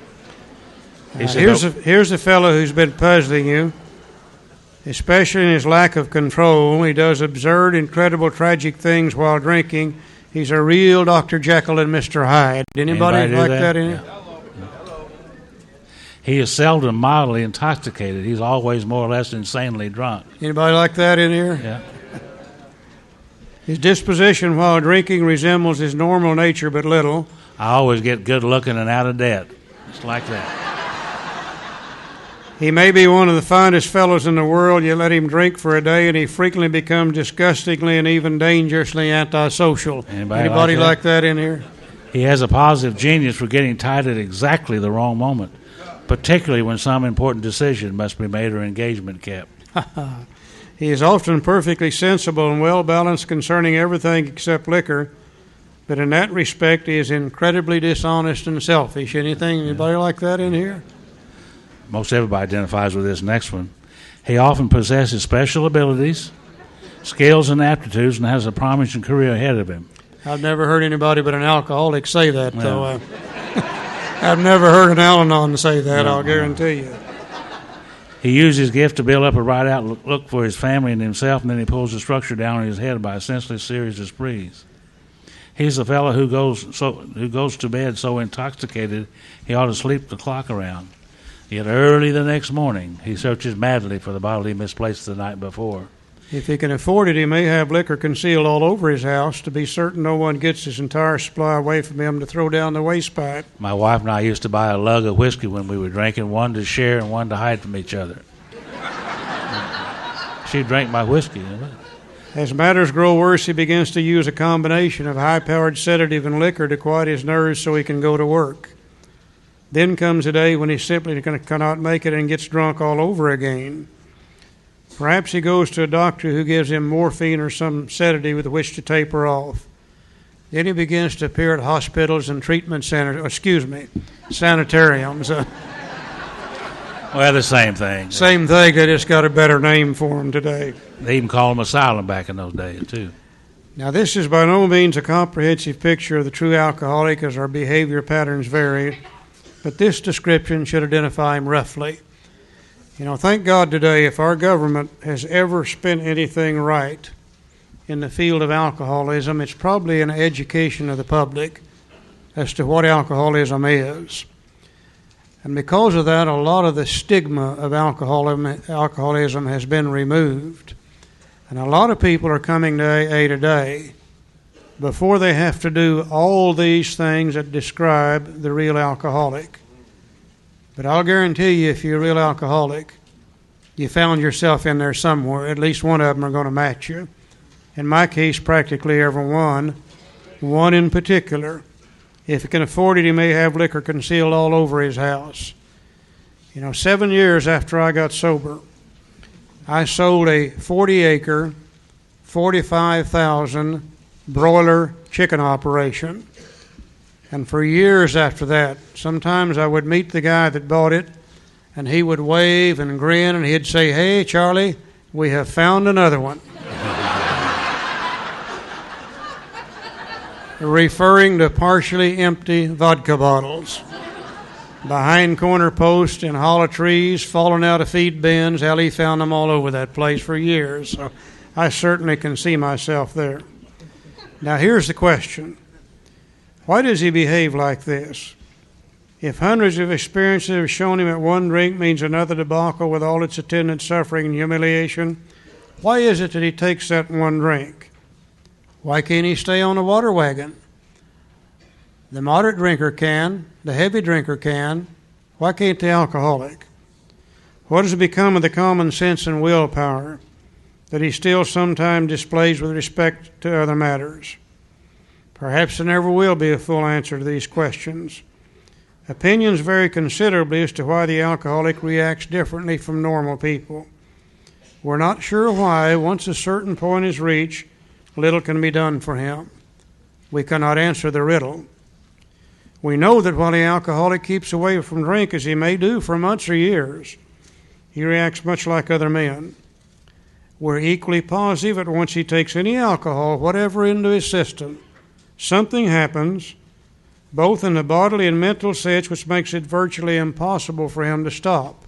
Here's a fellow who's been puzzling you, especially in his lack of control. He does absurd, incredible, tragic things while drinking He's a real Dr. Jekyll and Mr. Hyde. Anybody like that in here? He is seldom mildly intoxicated. He's always more or less insanely drunk. Anybody like that in here? Yeah. His disposition while drinking resembles his normal nature but little. I always get good looking and out of debt. It's like that. He may be one of the finest fellows in the world. You let him drink for a day and he frequently becomes disgustingly and even dangerously antisocial. Anybody like that in here? He has a positive genius for getting tight at exactly the wrong moment, particularly when some important decision must be made or engagement kept. He is often perfectly sensible and well-balanced concerning everything except liquor, but in that respect he is incredibly dishonest and selfish. Anybody like that in here? Most everybody identifies with this next one. He often possesses special abilities, skills, and aptitudes, and has a promising career ahead of him. I've never heard anybody but an alcoholic say that, though. I've never heard an Al-Anon say that, I'll guarantee you. He uses his gift to build up a right outlook for his family and himself, and then he pulls the structure down on his head by a senseless series of sprees. He's the fellow who goes to bed so intoxicated he ought to sleep the clock around. Yet early the next morning, he searches madly for the bottle he misplaced the night before. If he can afford it, he may have liquor concealed all over his house to be certain no one gets his entire supply away from him to throw down the wastepipe. My wife and I used to buy a lug of whiskey when we were drinking, one to share and one to hide from each other. She drank my whiskey. As matters grow worse, he begins to use a combination of high-powered sedative and liquor to quiet his nerves so he can go to work. Then comes a day when he simply cannot make it and gets drunk all over again. Perhaps he goes to a doctor who gives him morphine or some sedative with which to taper off. Then he begins to appear at hospitals and treatment centers, sanitariums. Well, the same thing. Same thing, they just got a better name for him today. They even called them asylum back in those days, too. Now, this is by no means a comprehensive picture of the true alcoholic, as our behavior patterns vary, but this description should identify him roughly. Thank God today, if our government has ever spent anything right in the field of alcoholism, it's probably an education of the public as to what alcoholism is. And because of that, a lot of the stigma of alcoholism has been removed. And a lot of people are coming to AA today before they have to do all these things that describe the real alcoholic. But I'll guarantee you, if you're a real alcoholic, you found yourself in there somewhere. At least one of them are going to match you. In my case, practically every one. One in particular. If he can afford it, he may have liquor concealed all over his house. 7 years after I got sober, I sold a 40-acre, 45,000 broiler chicken operation. And for years after that, sometimes I would meet the guy that bought it, and he would wave and grin, and he'd say, "Hey, Charlie, we have found another one." Referring to partially empty vodka bottles. Behind corner posts in hollow trees, falling out of feed bins. Hell, he found them all over that place for years. So I certainly can see myself there. Now, here's the question. Why does he behave like this? If hundreds of experiences have shown him that one drink means another debacle with all its attendant suffering and humiliation, why is it that he takes that one drink? Why can't he stay on a water wagon? The moderate drinker can. The heavy drinker can. Why can't the alcoholic? What has become of the common sense and willpower that he still sometimes displays with respect to other matters? Perhaps there never will be a full answer to these questions. Opinions vary considerably as to why the alcoholic reacts differently from normal people. We're not sure why, once a certain point is reached, little can be done for him. We cannot answer the riddle. We know that while the alcoholic keeps away from drink, as he may do for months or years, he reacts much like other men. We're equally positive that once he takes any alcohol, whatever, into his system, something happens, both in the bodily and mental sense, which makes it virtually impossible for him to stop.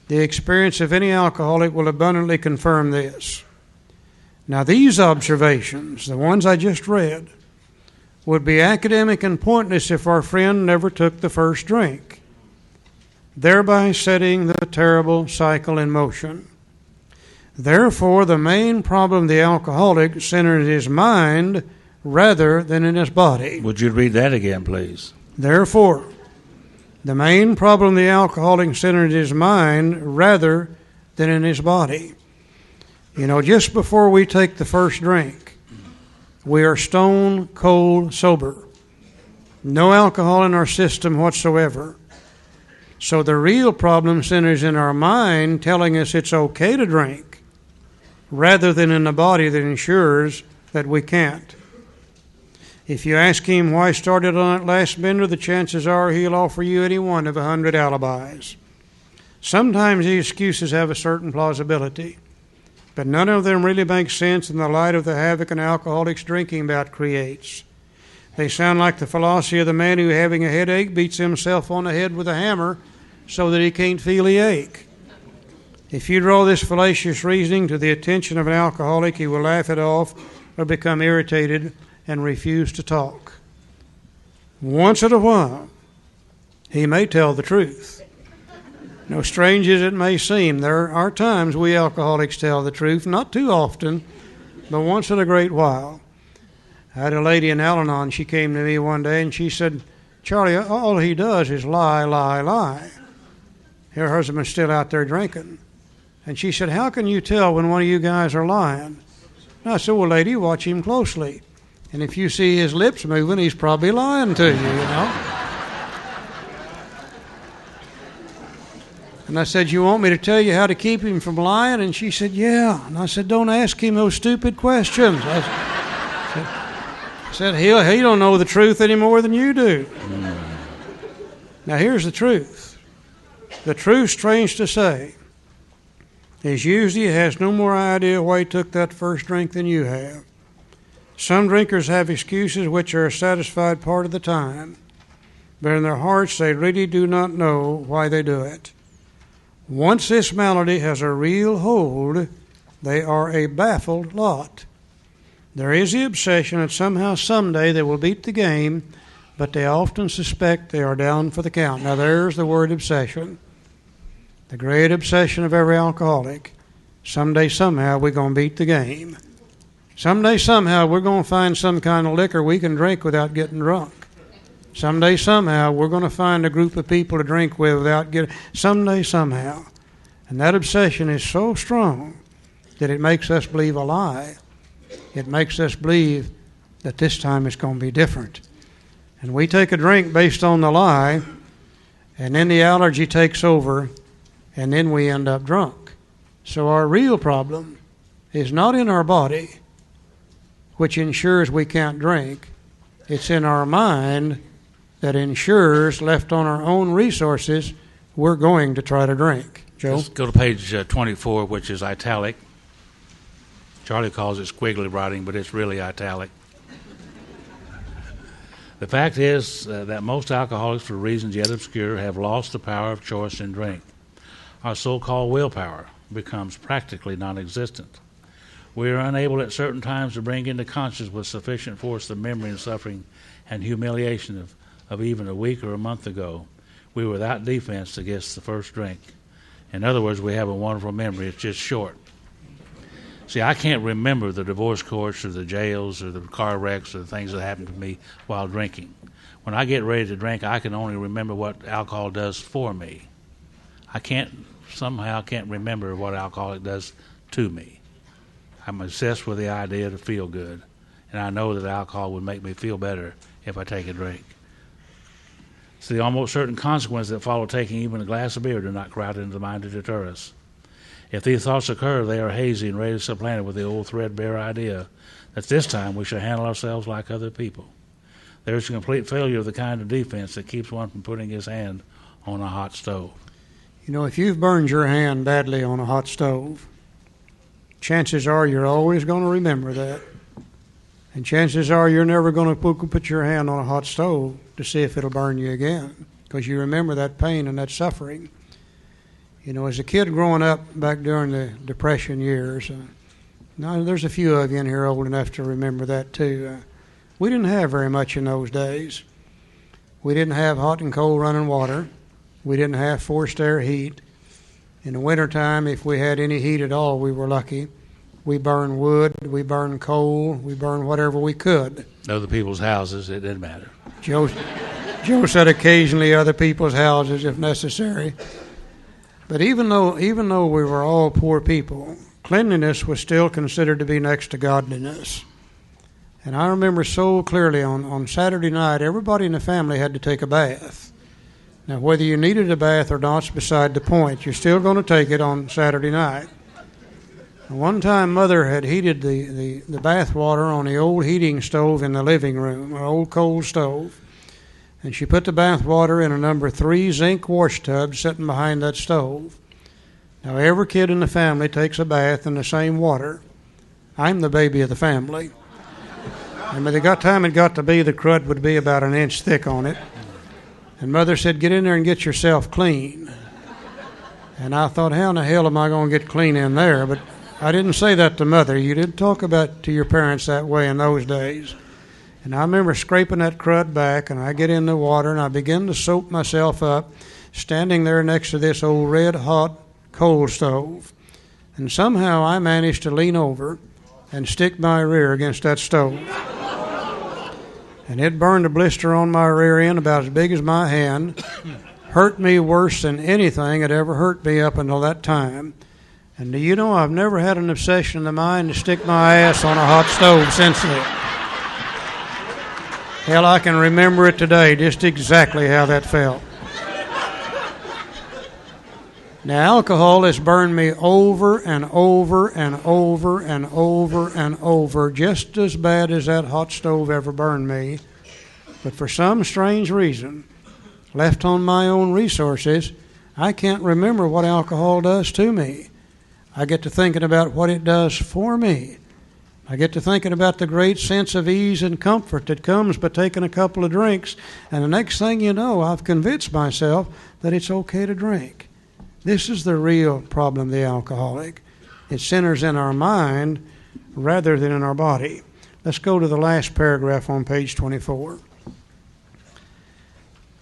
The experience of any alcoholic will abundantly confirm this. Now, these observations, the ones I just read, would be academic and pointless if our friend never took the first drink, thereby setting the terrible cycle in motion. Therefore, the main problem of the alcoholic centers in his mind rather than in his body. Would you read that again, please? Therefore, the main problem of the alcoholic centers in his mind rather than in his body. You know, just before we take the first drink, we are stone cold sober. No alcohol in our system whatsoever. So the real problem centers in our mind telling us it's okay to drink, rather than in the body that ensures that we can't. If you ask him why he started on it last bender, the chances are he'll offer you any one of 100 alibis. Sometimes the excuses have a certain plausibility, but none of them really make sense in the light of the havoc an alcoholic's drinking bout creates. They sound like the philosophy of the man who, having a headache, beats himself on the head with a hammer so that he can't feel the ache. If you draw this fallacious reasoning to the attention of an alcoholic, he will laugh it off or become irritated and refuse to talk. Once in a while, he may tell the truth. No, strange as it may seem, there are times we alcoholics tell the truth, not too often, but once in a great while. I had a lady in Al-Anon, she came to me one day and she said, "Charlie, all he does is lie, lie, lie." Her husband's still out there drinking. And she said, "How can you tell when one of you guys are lying?" And I said, "Well, lady, watch him closely. And if you see his lips moving, he's probably lying to you, you know." And I said, "You want me to tell you how to keep him from lying?" And she said, "Yeah." And I said, "Don't ask him those stupid questions." I said, he don't know the truth any more than you do. Now, here's the truth. The truth, strange to say, is usually he has no more idea why he took that first drink than you have. Some drinkers have excuses which are a satisfied part of the time, but in their hearts they really do not know why they do it. Once this malady has a real hold, they are a baffled lot. There is the obsession that somehow, someday they will beat the game, but they often suspect they are down for the count. Now there's the word obsession. The great obsession of every alcoholic. Someday, somehow, we're going to beat the game. Someday, somehow, we're going to find some kind of liquor we can drink without getting drunk. Someday, somehow, we're going to find a group of people to drink with without getting... Someday, somehow. And that obsession is so strong that it makes us believe a lie. It makes us believe that this time it's going to be different. And we take a drink based on the lie, and then the allergy takes over, and then we end up drunk. So our real problem is not in our body, which ensures we can't drink. It's in our mind that ensures, left on our own resources, we're going to try to drink. Joe? Let's go to page 24, which is italic. Charlie calls it squiggly writing, but it's really italic. The fact is that most alcoholics, for reasons yet obscure, have lost the power of choice in drink. Our so-called willpower becomes practically non-existent. We are unable at certain times to bring into consciousness with sufficient force the memory and suffering and humiliation of even a week or a month ago. We were without defense against the first drink. In other words, we have a wonderful memory. It's just short. See, I can't remember the divorce courts or the jails or the car wrecks or the things that happened to me while drinking. When I get ready to drink, I can only remember what alcohol does for me. I can't remember what alcohol does to me. I'm obsessed with the idea to feel good, and I know that alcohol would make me feel better if I take a drink. So the almost certain consequences that follow taking even a glass of beer do not crowd into the mind to deter us. If these thoughts occur, they are hazy and ready to supplant it with the old threadbare idea that this time we shall handle ourselves like other people. There is a complete failure of the kind of defense that keeps one from putting his hand on a hot stove. You know, if you've burned your hand badly on a hot stove, chances are you're always going to remember that. And chances are you're never going to put your hand on a hot stove to see if it'll burn you again, because you remember that pain and that suffering. You know, as a kid growing up back during the Depression years, now there's a few of you in here old enough to remember that too. We didn't have very much in those days. We didn't have hot and cold running water. We didn't have forced air heat. In the wintertime, if we had any heat at all, we were lucky. We burned wood, we burned coal, we burned whatever we could. Other people's houses, it didn't matter. Joe said occasionally other people's houses if necessary. But even though we were all poor people, cleanliness was still considered to be next to godliness. And I remember so clearly on Saturday night, everybody in the family had to take a bath. Now, whether you needed a bath or not's beside the point. You're still going to take it on Saturday night. And one time, Mother had heated the bath water on the old heating stove in the living room, an old coal stove. And she put the bath water in a number 3 zinc wash tub sitting behind that stove. Now, every kid in the family takes a bath in the same water. I'm the baby of the family. And by the time it got to be, the crud would be about an inch thick on it. And Mother said, get in there and get yourself clean. And I thought, how in the hell am I going to get clean in there? But I didn't say that to Mother. You didn't talk to your parents that way in those days. And I remember scraping that crud back, and I get in the water, and I begin to soap myself up, standing there next to this old red-hot coal stove. And somehow I managed to lean over and stick my rear against that stove. And it burned a blister on my rear end about as big as my hand. Hurt me worse than anything had ever hurt me up until that time. And do you know, I've never had an obsession in the mind to stick my ass on a hot stove since then. Hell, I can remember it today, just exactly how that felt. Now, alcohol has burned me over and over and over and over and over, just as bad as that hot stove ever burned me. But for some strange reason, left on my own resources, I can't remember what alcohol does to me. I get to thinking about what it does for me. I get to thinking about the great sense of ease and comfort that comes by taking a couple of drinks, and the next thing you know, I've convinced myself that it's okay to drink. This is the real problem of the alcoholic. It centers in our mind rather than in our body. Let's go to the last paragraph on page 24.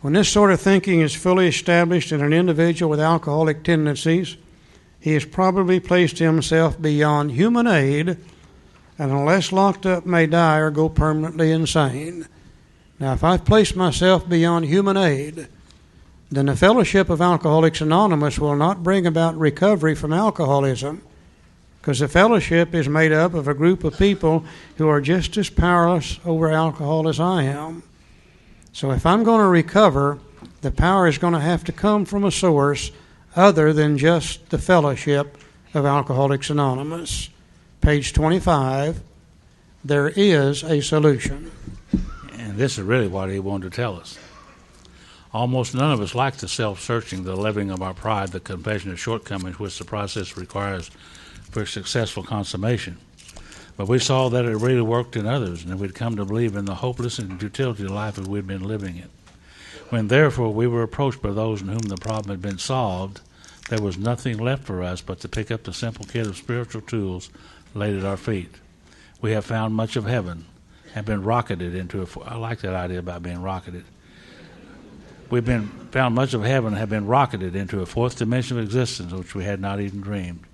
When this sort of thinking is fully established in an individual with alcoholic tendencies, he has probably placed himself beyond human aid, and unless locked up may die or go permanently insane. Now, if I've placed myself beyond human aid, then the Fellowship of Alcoholics Anonymous will not bring about recovery from alcoholism, because the fellowship is made up of a group of people who are just as powerless over alcohol as I am. So if I'm going to recover, the power is going to have to come from a source other than just the Fellowship of Alcoholics Anonymous. Page 25, there is a solution. And this is really what he wanted to tell us. Almost none of us like the self-searching, the living of our pride, the confession of shortcomings which the process requires for successful consummation. But we saw that it really worked in others, and we'd come to believe in the hopeless and futility of life as we'd been living it. When therefore we were approached by those in whom the problem had been solved, there was nothing left for us but to pick up the simple kit of spiritual tools laid at our feet. We have found much of heaven and been rocketed into a... I like that idea about being rocketed. We've found much of heaven and have been rocketed into a fourth dimension of existence which we had not even dreamed.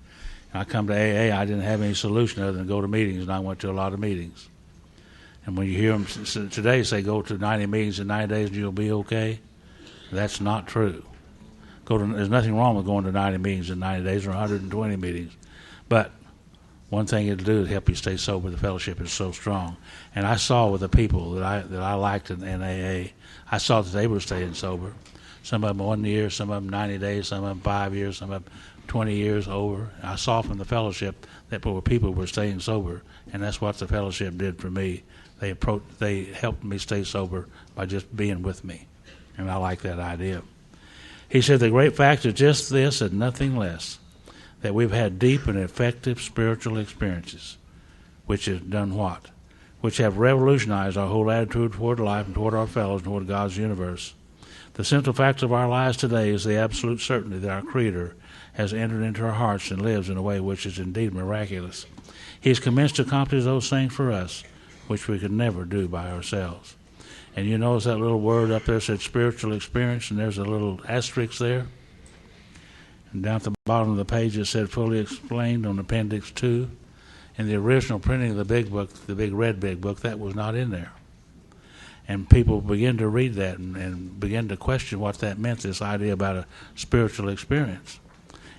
And I come to AA, I didn't have any solution other than go to meetings, and I went to a lot of meetings. And when you hear them today say go to 90 meetings in 90 days and you'll be okay, that's not true. There's nothing wrong with going to 90 meetings in 90 days or 120 meetings. But one thing it'll do is help you stay sober. The fellowship is so strong. And I saw with the people that I liked in AA, I saw that they were staying sober. Some of them 1 year, some of them 90 days, some of them 5 years, some of them 20 years over. And I saw from the fellowship that people were staying sober, and that's what the fellowship did for me. They helped me stay sober by just being with me, and I like that idea. He said the great fact is just this and nothing less, that we've had deep and effective spiritual experiences, which has done what? Which have revolutionized our whole attitude toward life and toward our fellows and toward God's universe. The central fact of our lives today is the absolute certainty that our Creator has entered into our hearts and lives in a way which is indeed miraculous. He has commenced to accomplish those things for us, which we could never do by ourselves. And you notice that little word up there said spiritual experience, and there's a little asterisk there. And down at the bottom of the page it said fully explained on Appendix 2. In the original printing of the big book, the big red big book, that was not in there. And people begin to read that and begin to question what that meant, this idea about a spiritual experience.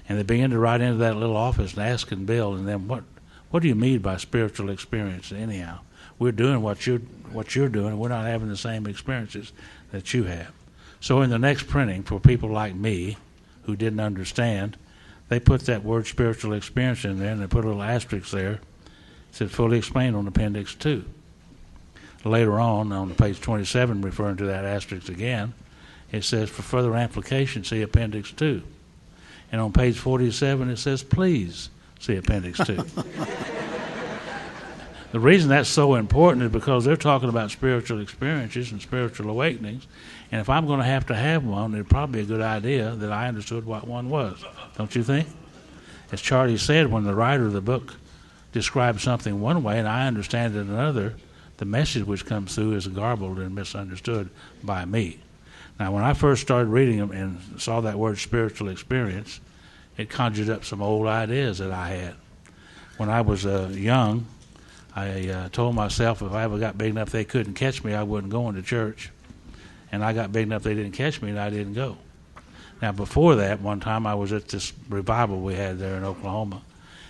And they begin to write into that little office and ask and Bill and them, what do you mean by spiritual experience anyhow? We're doing what you're doing. We're not having the same experiences that you have. So in the next printing, for people like me who didn't understand, they put that word spiritual experience in there, and they put a little asterisk there. It said fully explained on Appendix 2. Later on page 27, referring to that asterisk again, it says for further application, see Appendix 2. And on page 47, it says please see Appendix 2. The reason that's so important is because they're talking about spiritual experiences and spiritual awakenings, and if I'm going to have one, it'd probably be a good idea that I understood what one was. Don't you think? As Charlie said, when the writer of the book describes something one way and I understand it another, the message which comes through is garbled and misunderstood by me. Now, when I first started reading them and saw that word spiritual experience, it conjured up some old ideas that I had. When I was young, I told myself if I ever got big enough they couldn't catch me, I wasn't going to church. And I got big enough they didn't catch me, and I didn't go. Now, before that, one time I was at this revival we had there in Oklahoma,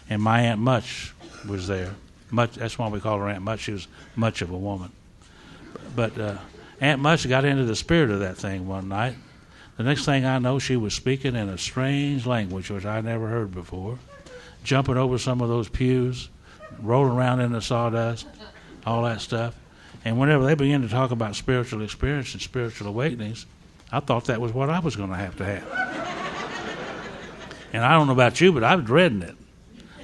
and my Aunt Much was there. That's why we call her Aunt Much. She was much of a woman. But Aunt Much got into the spirit of that thing one night. The next thing I know, she was speaking in a strange language, which I never heard before, jumping over some of those pews, rolling around in the sawdust, all that stuff. And whenever they began to talk about spiritual experience and spiritual awakenings, I thought that was what I was going to have. And I don't know about you, but I was dreading it.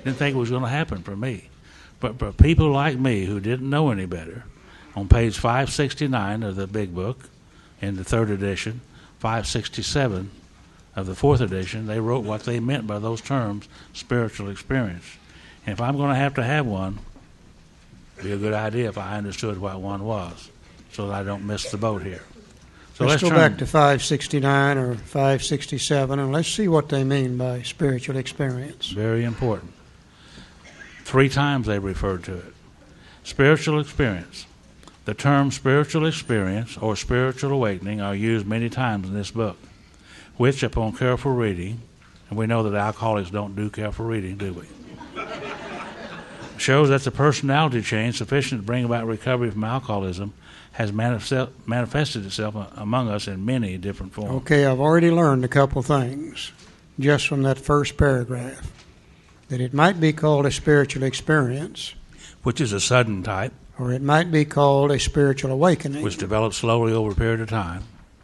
Didn't think it was going to happen for me. But for people like me who didn't know any better, on page 569 of the big book, in the third edition, 567 of the fourth edition, they wrote what they meant by those terms, spiritual experience. And if I'm going to have one, it'd be a good idea if I understood what one was, so that I don't miss the boat here. So let's go back to 569 or 567, and let's see what they mean by spiritual experience. Very important. 3 times they referred to it. Spiritual experience. The term spiritual experience or spiritual awakening are used many times in this book, which, upon careful reading, and we know that alcoholics don't do careful reading, do we? Shows that the personality change sufficient to bring about recovery from alcoholism has manifested itself among us in many different forms. Okay, I've already learned a couple things just from that first paragraph. That it might be called a spiritual experience, which is a sudden type, or it might be called a spiritual awakening, which develops slowly over a period of time.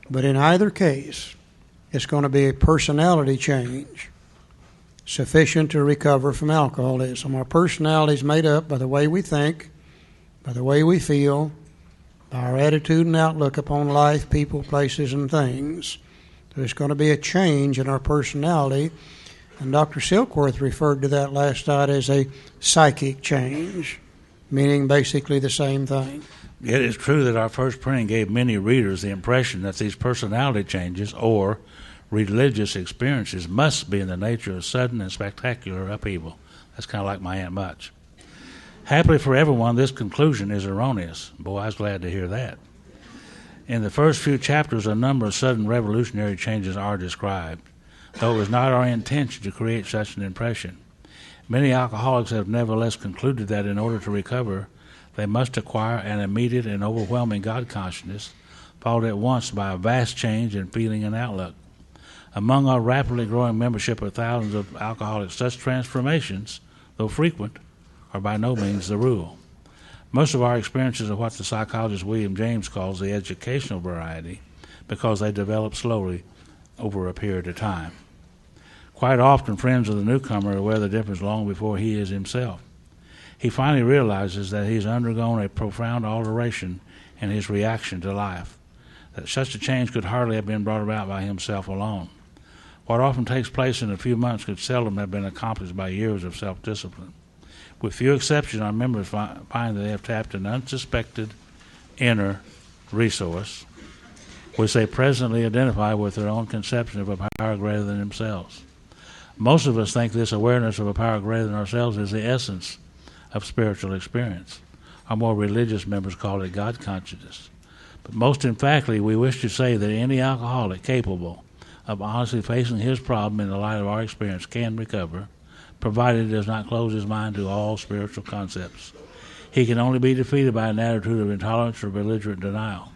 But in either case, it's going to be a personality change sufficient to recover from alcoholism. Our personality is made up by the way we think, by the way we feel, by our attitude and outlook upon life, people, places, and things. There's going to be a change in our personality, and Dr. Silkworth referred to that last night as a psychic change, meaning basically the same thing. It is true that our first printing gave many readers the impression that these personality changes or religious experiences must be in the nature of sudden and spectacular upheaval. That's kind of like my Aunt Much. Happily for everyone, this conclusion is erroneous. Boy, I was glad to hear that. In the first few chapters, a number of sudden revolutionary changes are described, though it was not our intention to create such an impression. Many alcoholics have nevertheless concluded that in order to recover, they must acquire an immediate and overwhelming God consciousness, followed at once by a vast change in feeling and outlook. Among our rapidly growing membership of thousands of alcoholics, such transformations, though frequent, are by no means the rule. Most of our experiences are what the psychologist William James calls the educational variety, because they develop slowly over a period of time. Quite often, friends of the newcomer are aware of the difference long before he is himself. He finally realizes that he's undergone a profound alteration in his reaction to life, that such a change could hardly have been brought about by himself alone. What often takes place in a few months could seldom have been accomplished by years of self-discipline. With few exceptions, our members find that they have tapped an unsuspected inner resource, which they presently identify with their own conception of a power greater than themselves. Most of us think this awareness of a power greater than ourselves is the essence of spiritual experience. Our more religious members call it God consciousness. But most emphatically, we wish to say that any alcoholic capable of honestly facing his problem in the light of our experience can recover, provided he does not close his mind to all spiritual concepts. He can only be defeated by an attitude of intolerance or belligerent denial.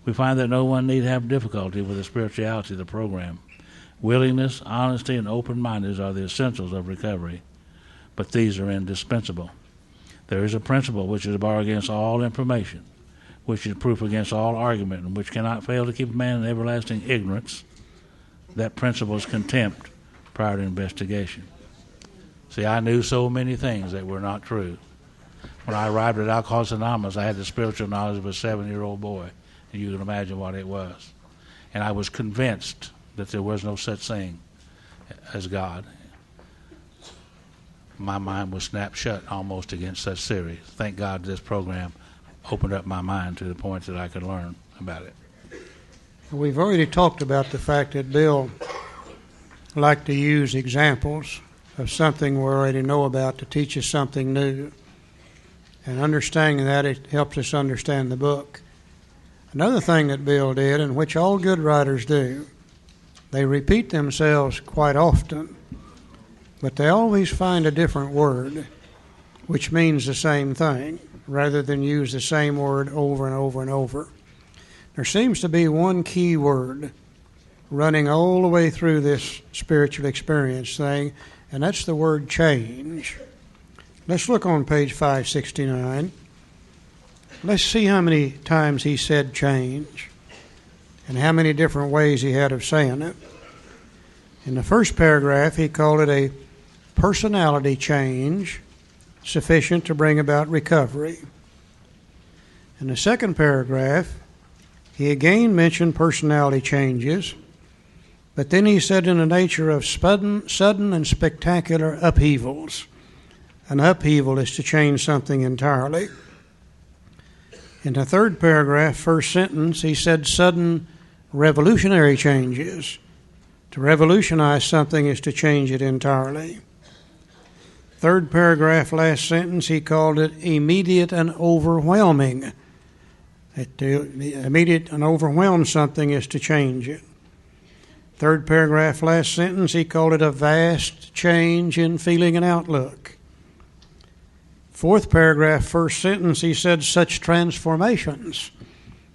We find that no one need have difficulty with the spirituality of the program. Willingness, honesty, and open-mindedness are the essentials of recovery, but these are indispensable. There is a principle which is a bar against all information, which is proof against all argument, and which cannot fail to keep a man in everlasting ignorance. That principle is contempt prior to investigation. See, I knew so many things that were not true. When I arrived at Alcoholics Anonymous, I had the spiritual knowledge of a 7-year-old boy, and you can imagine what it was. And I was convinced that there was no such thing as God. My mind was snapped shut almost against such theory. Thank God this program opened up my mind to the point that I could learn about it. We've already talked about the fact that Bill liked to use examples of something we already know about to teach us something new. And understanding that, it helps us understand the book. Another thing that Bill did, and which all good writers do, they repeat themselves quite often, but they always find a different word, which means the same thing, rather than use the same word over and over and over. There seems to be one key word running all the way through this spiritual experience thing, and that's the word change. Let's look on page 569. Let's see how many times he said change and how many different ways he had of saying it. In the first paragraph, he called it a personality change sufficient to bring about recovery. In the second paragraph, he again mentioned personality changes, but then he said in the nature of sudden and spectacular upheavals. An upheaval is to change something entirely. In the third paragraph, first sentence, he said sudden revolutionary changes. To revolutionize something is to change it entirely. Third paragraph, last sentence, he called it immediate and overwhelming. To immediate and overwhelm something is to change it. Third paragraph, last sentence, he called it a vast change in feeling and outlook. Fourth paragraph, first sentence, he said such transformations.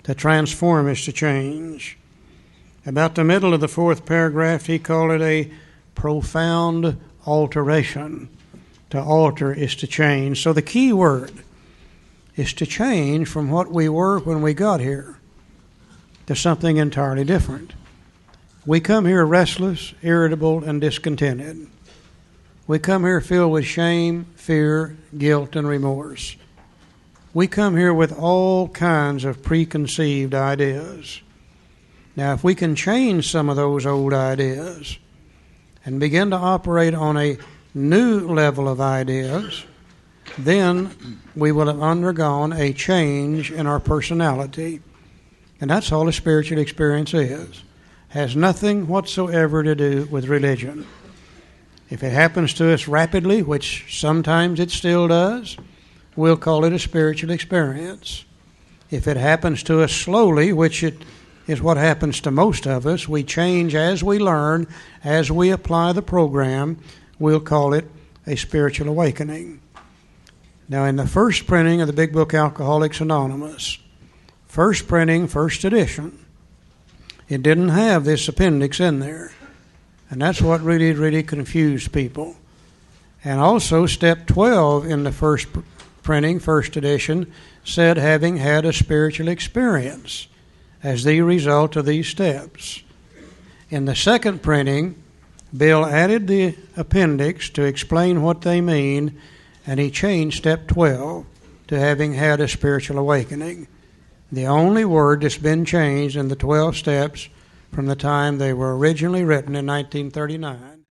To transform is to change. About the middle of the fourth paragraph, he called it a profound alteration. To alter is to change. So the key word is to change from what we were when we got here to something entirely different. We come here restless, irritable, and discontented. We come here filled with shame, fear, guilt, and remorse. We come here with all kinds of preconceived ideas. Now, if we can change some of those old ideas and begin to operate on a new level of ideas, then we will have undergone a change in our personality. And that's all a spiritual experience is. Has nothing whatsoever to do with religion. If it happens to us rapidly, which sometimes it still does, we'll call it a spiritual experience. If it happens to us slowly, which it is what happens to most of us, we change as we learn, as we apply the program, we'll call it a spiritual awakening. Now, in the first printing of the Big Book Alcoholics Anonymous, first printing, first edition, it didn't have this appendix in there. And that's what really confused people. And also, step 12 in the first printing, first edition, said having had a spiritual experience as the result of these steps. In the second printing, Bill added the appendix to explain what they mean, and he changed step 12 to having had a spiritual awakening. The only word that's been changed in the 12 steps from the time they were originally written in 1939.